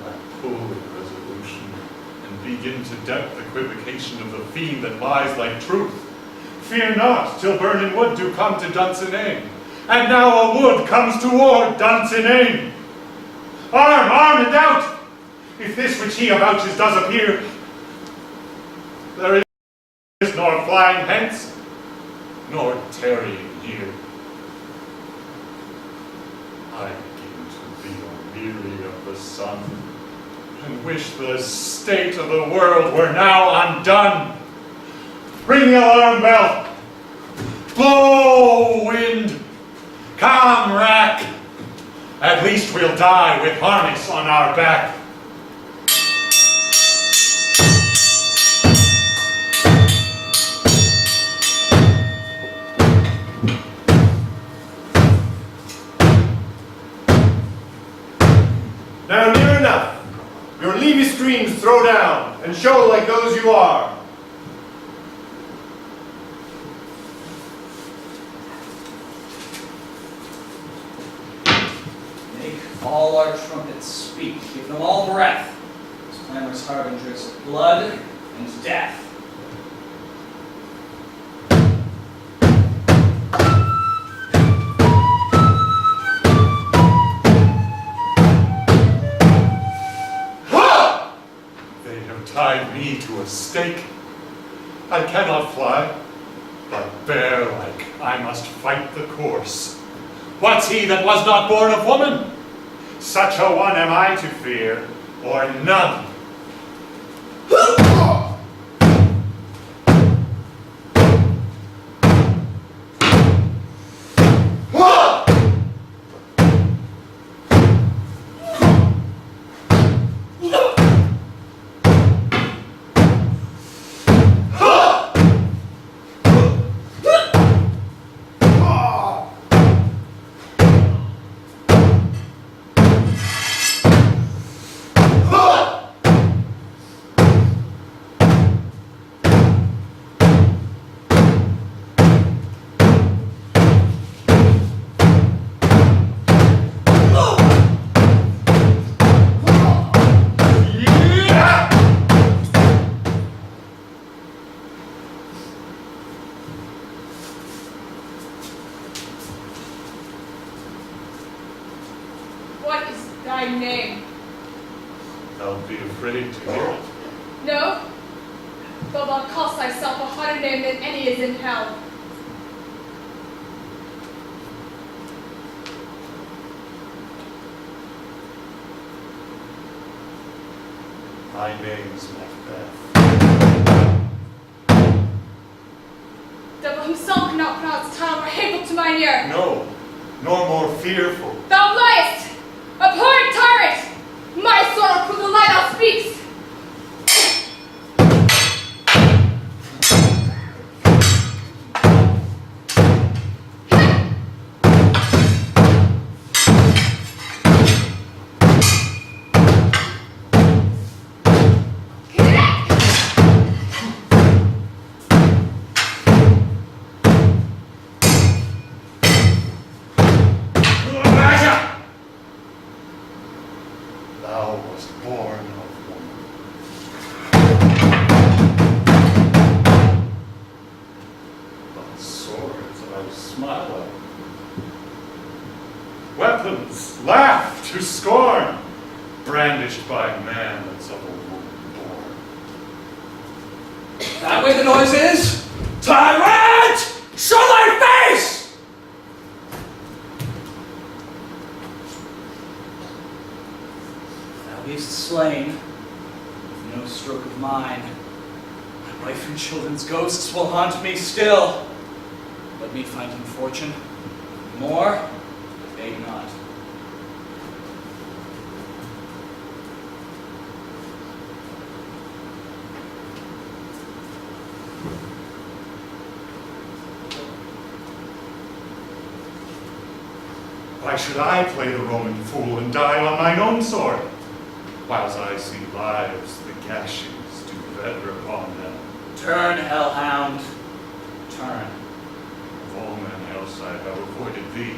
I pull with resolution and begin to doubt the equivocation of the fiend that lies like truth. Fear not till burning wood do come to Dunsinane, and now a wood comes toward Dunsinane. Arm and out! If this which he avouches does appear, there is nor flying hence, nor tarrying here. I begin to be weary of the sun, and wish the state of the world were now undone. Ring the alarm bell. Blow, wind. Come, rack. At least we'll die with harness on our back. Now near enough. Your levy screams throw down, and show like those you are. Make all our trumpets speak, give them all breath, as clamorous harbingers of blood and death. Tied me to a stake. I cannot fly, but bear-like I must fight the course. What's he that was not born of woman? Such a one am I to fear, or none. What is thy name? Thou be afraid to hear it. No, though thou callst thyself a hotter name than any is in hell. My name's Macbeth. Devil himself cannot pronounce the title more hateful to mine ear. No, nor more fearful. Thou liest! Abhorrent tyrant! My sword will prove the lie thou speakst! Thou wast born of woman. But swords I smile at. Weapons laugh to scorn, brandished by man that's of a woman born. That way the noise is? Tyrant! Show thy face! Thou beest slain, with no stroke of mine. My wife and children's ghosts will haunt me still. let me find him fortune. More, beg not. Why should I play the Roman fool and die on mine own sword, whiles I see lives the gashes do better upon them? Turn, hellhound, turn. Of all men else I have avoided thee,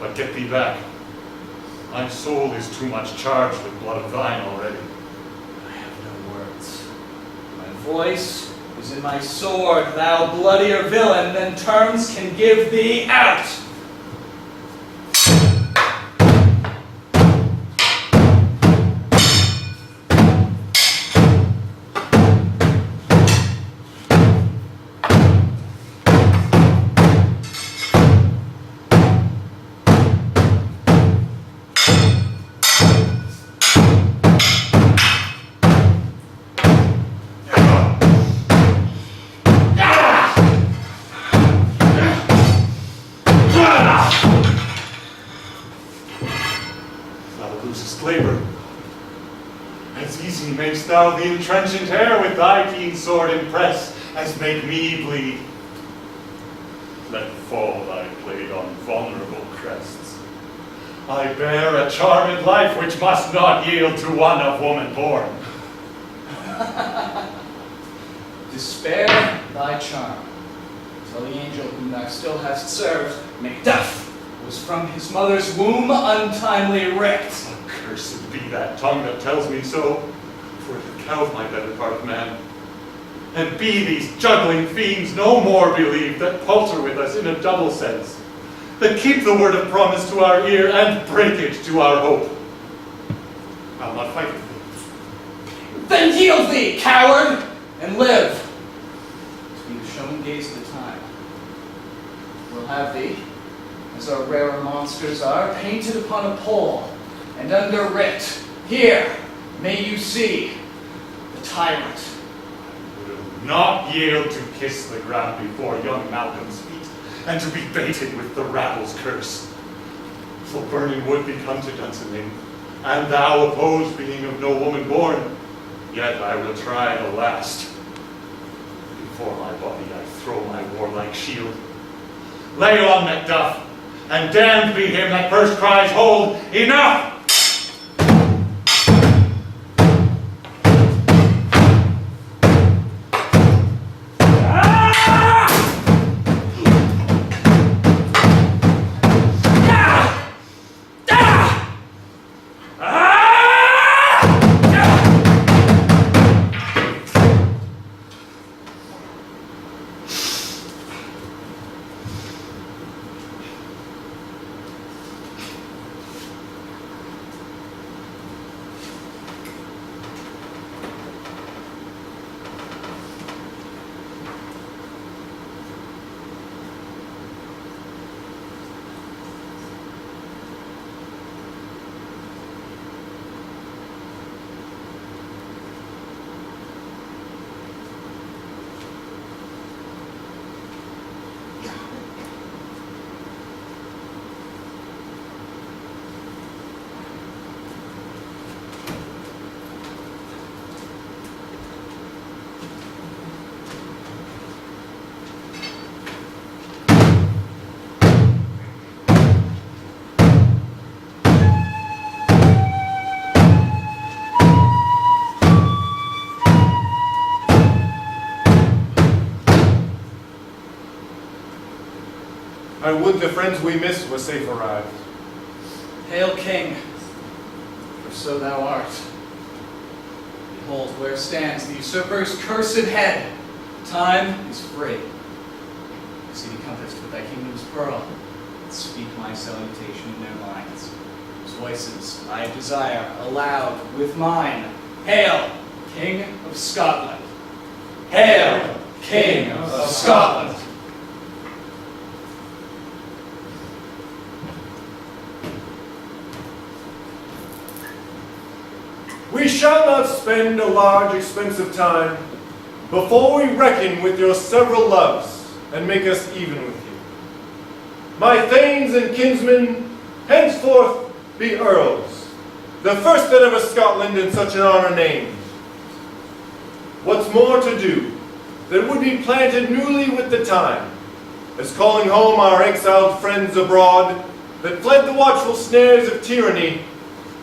but get thee back. My soul is too much charged with blood of thine already. I have no words. My voice is in my sword, thou bloodier villain than terms can give thee out. Thou the intrenchant air with thy keen sword impress, as make me bleed. Let fall thy blade on vulnerable crests. I bear a charmed life which must not yield to one of woman born. Despair thy charm, till the angel whom thou still hast served, Macbeth, was from his mother's womb untimely ripped. Accursed be that tongue that tells me so. For it hath cowed my better part of man. And be these juggling fiends no more believed that palter with us in a double sense, that keep the word of promise to our ear and break it to our hope. I'll not fight with thee. Then yield thee, coward, and live to be the showing gaze of the time. We'll have thee, as our rarer monsters are, painted upon a pole and under writ, here may you see the tyrant. I will not yield to kiss the ground before young Malcolm's feet, and to be baited with the rabble's curse. So burning wood be come to Dunsinane, and thou opposed being of no woman born, yet I will try the last. Before my body I throw my warlike shield. Lay on, Macduff, and damned be him that first cries, hold, enough! I would the friends we missed were safe arrived. Hail, King, for so thou art. Behold, where stands the usurper's cursed head. Time is free. See thee compassed with thy kingdom's pearl. Speak my salutation in their minds, whose voices I desire aloud with mine. Hail, King of Scotland! Hail, King of Scotland! We shall not spend a large expense of time before we reckon with your several loves and make us even with you. my thanes and kinsmen henceforth be earls, the first that ever Scotland in such an honor named. What's more to do, that would be planted newly with the time, as calling home our exiled friends abroad, that fled the watchful snares of tyranny,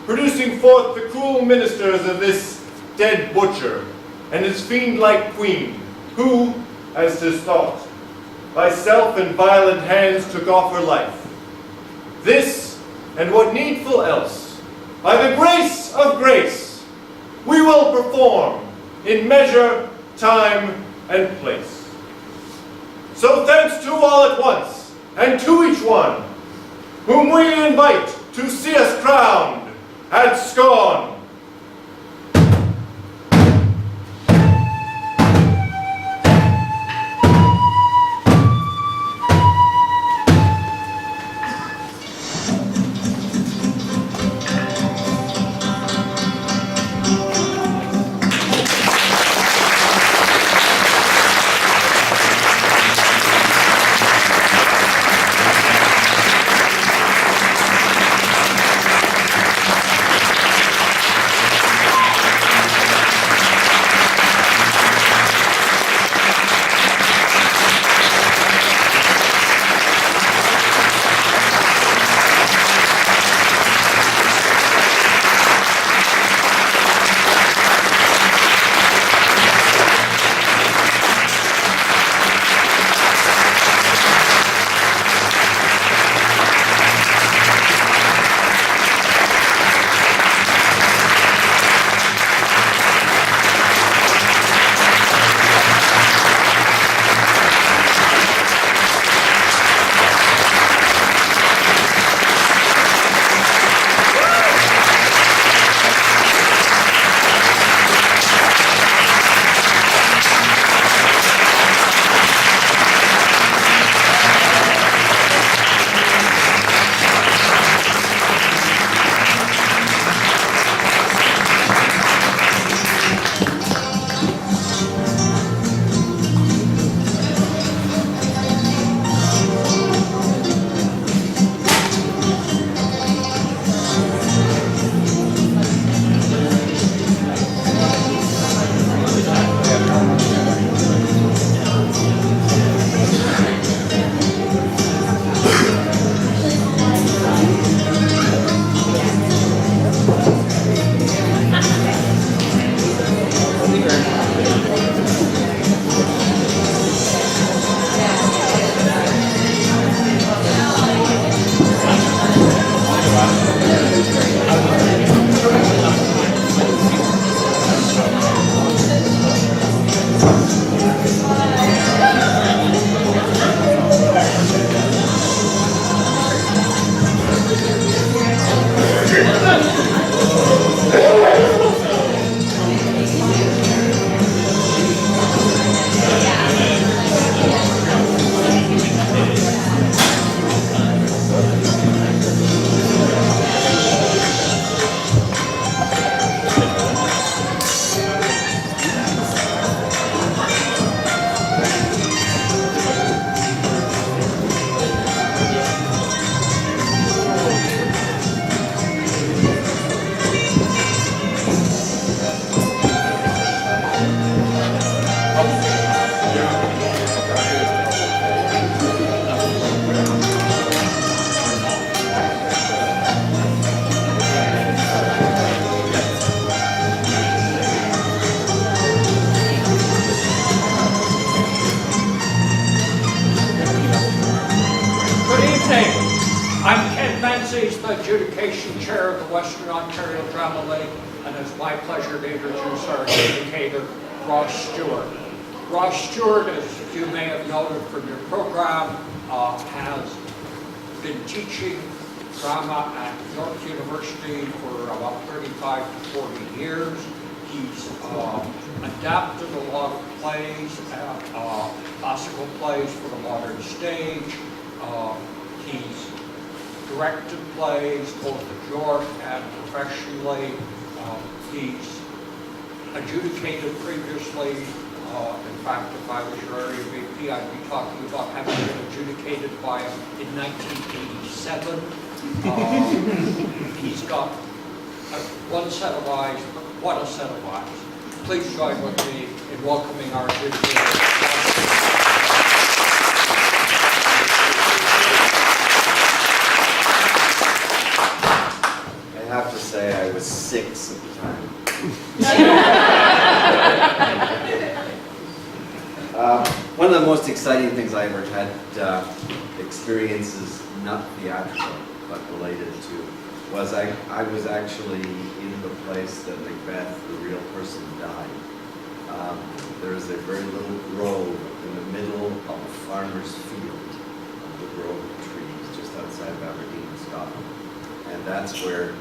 producing forth the cruel ministers of this dead butcher, and his fiend-like queen, who, as 'tis thought, by self and violent hands took off her life. This, and what needful else, by the grace of grace, we will perform in measure, time, and place. So thanks to all at once, and to each one, whom we invite to see us crowned at Scone. Adjudication Chair of the Western Ontario Drama League, and it's my pleasure to introduce our adjudicator, Ross Stewart. Ross Stewart, as you may have noted from your program, has been teaching drama at York University for about 35 to 40 years. He's adapted a lot of plays, classical plays for the modern stage. He's directed plays both at York and professionally. He's adjudicated previously In fact, if I was your area VP, I'd be talking about having been adjudicated by him in 1987. He's got one set of eyes, but what a set of eyes. Please join with me in welcoming our adjudicator. I have to say I was 6 at the time. One of the most exciting things I ever had experiences, not theatrical, but related to, was I was actually in the place that Macbeth, the real person, died. There is a very little grove in the middle of a farmer's field, the grove of trees, just outside of Aberdeen, Scotland. And that's where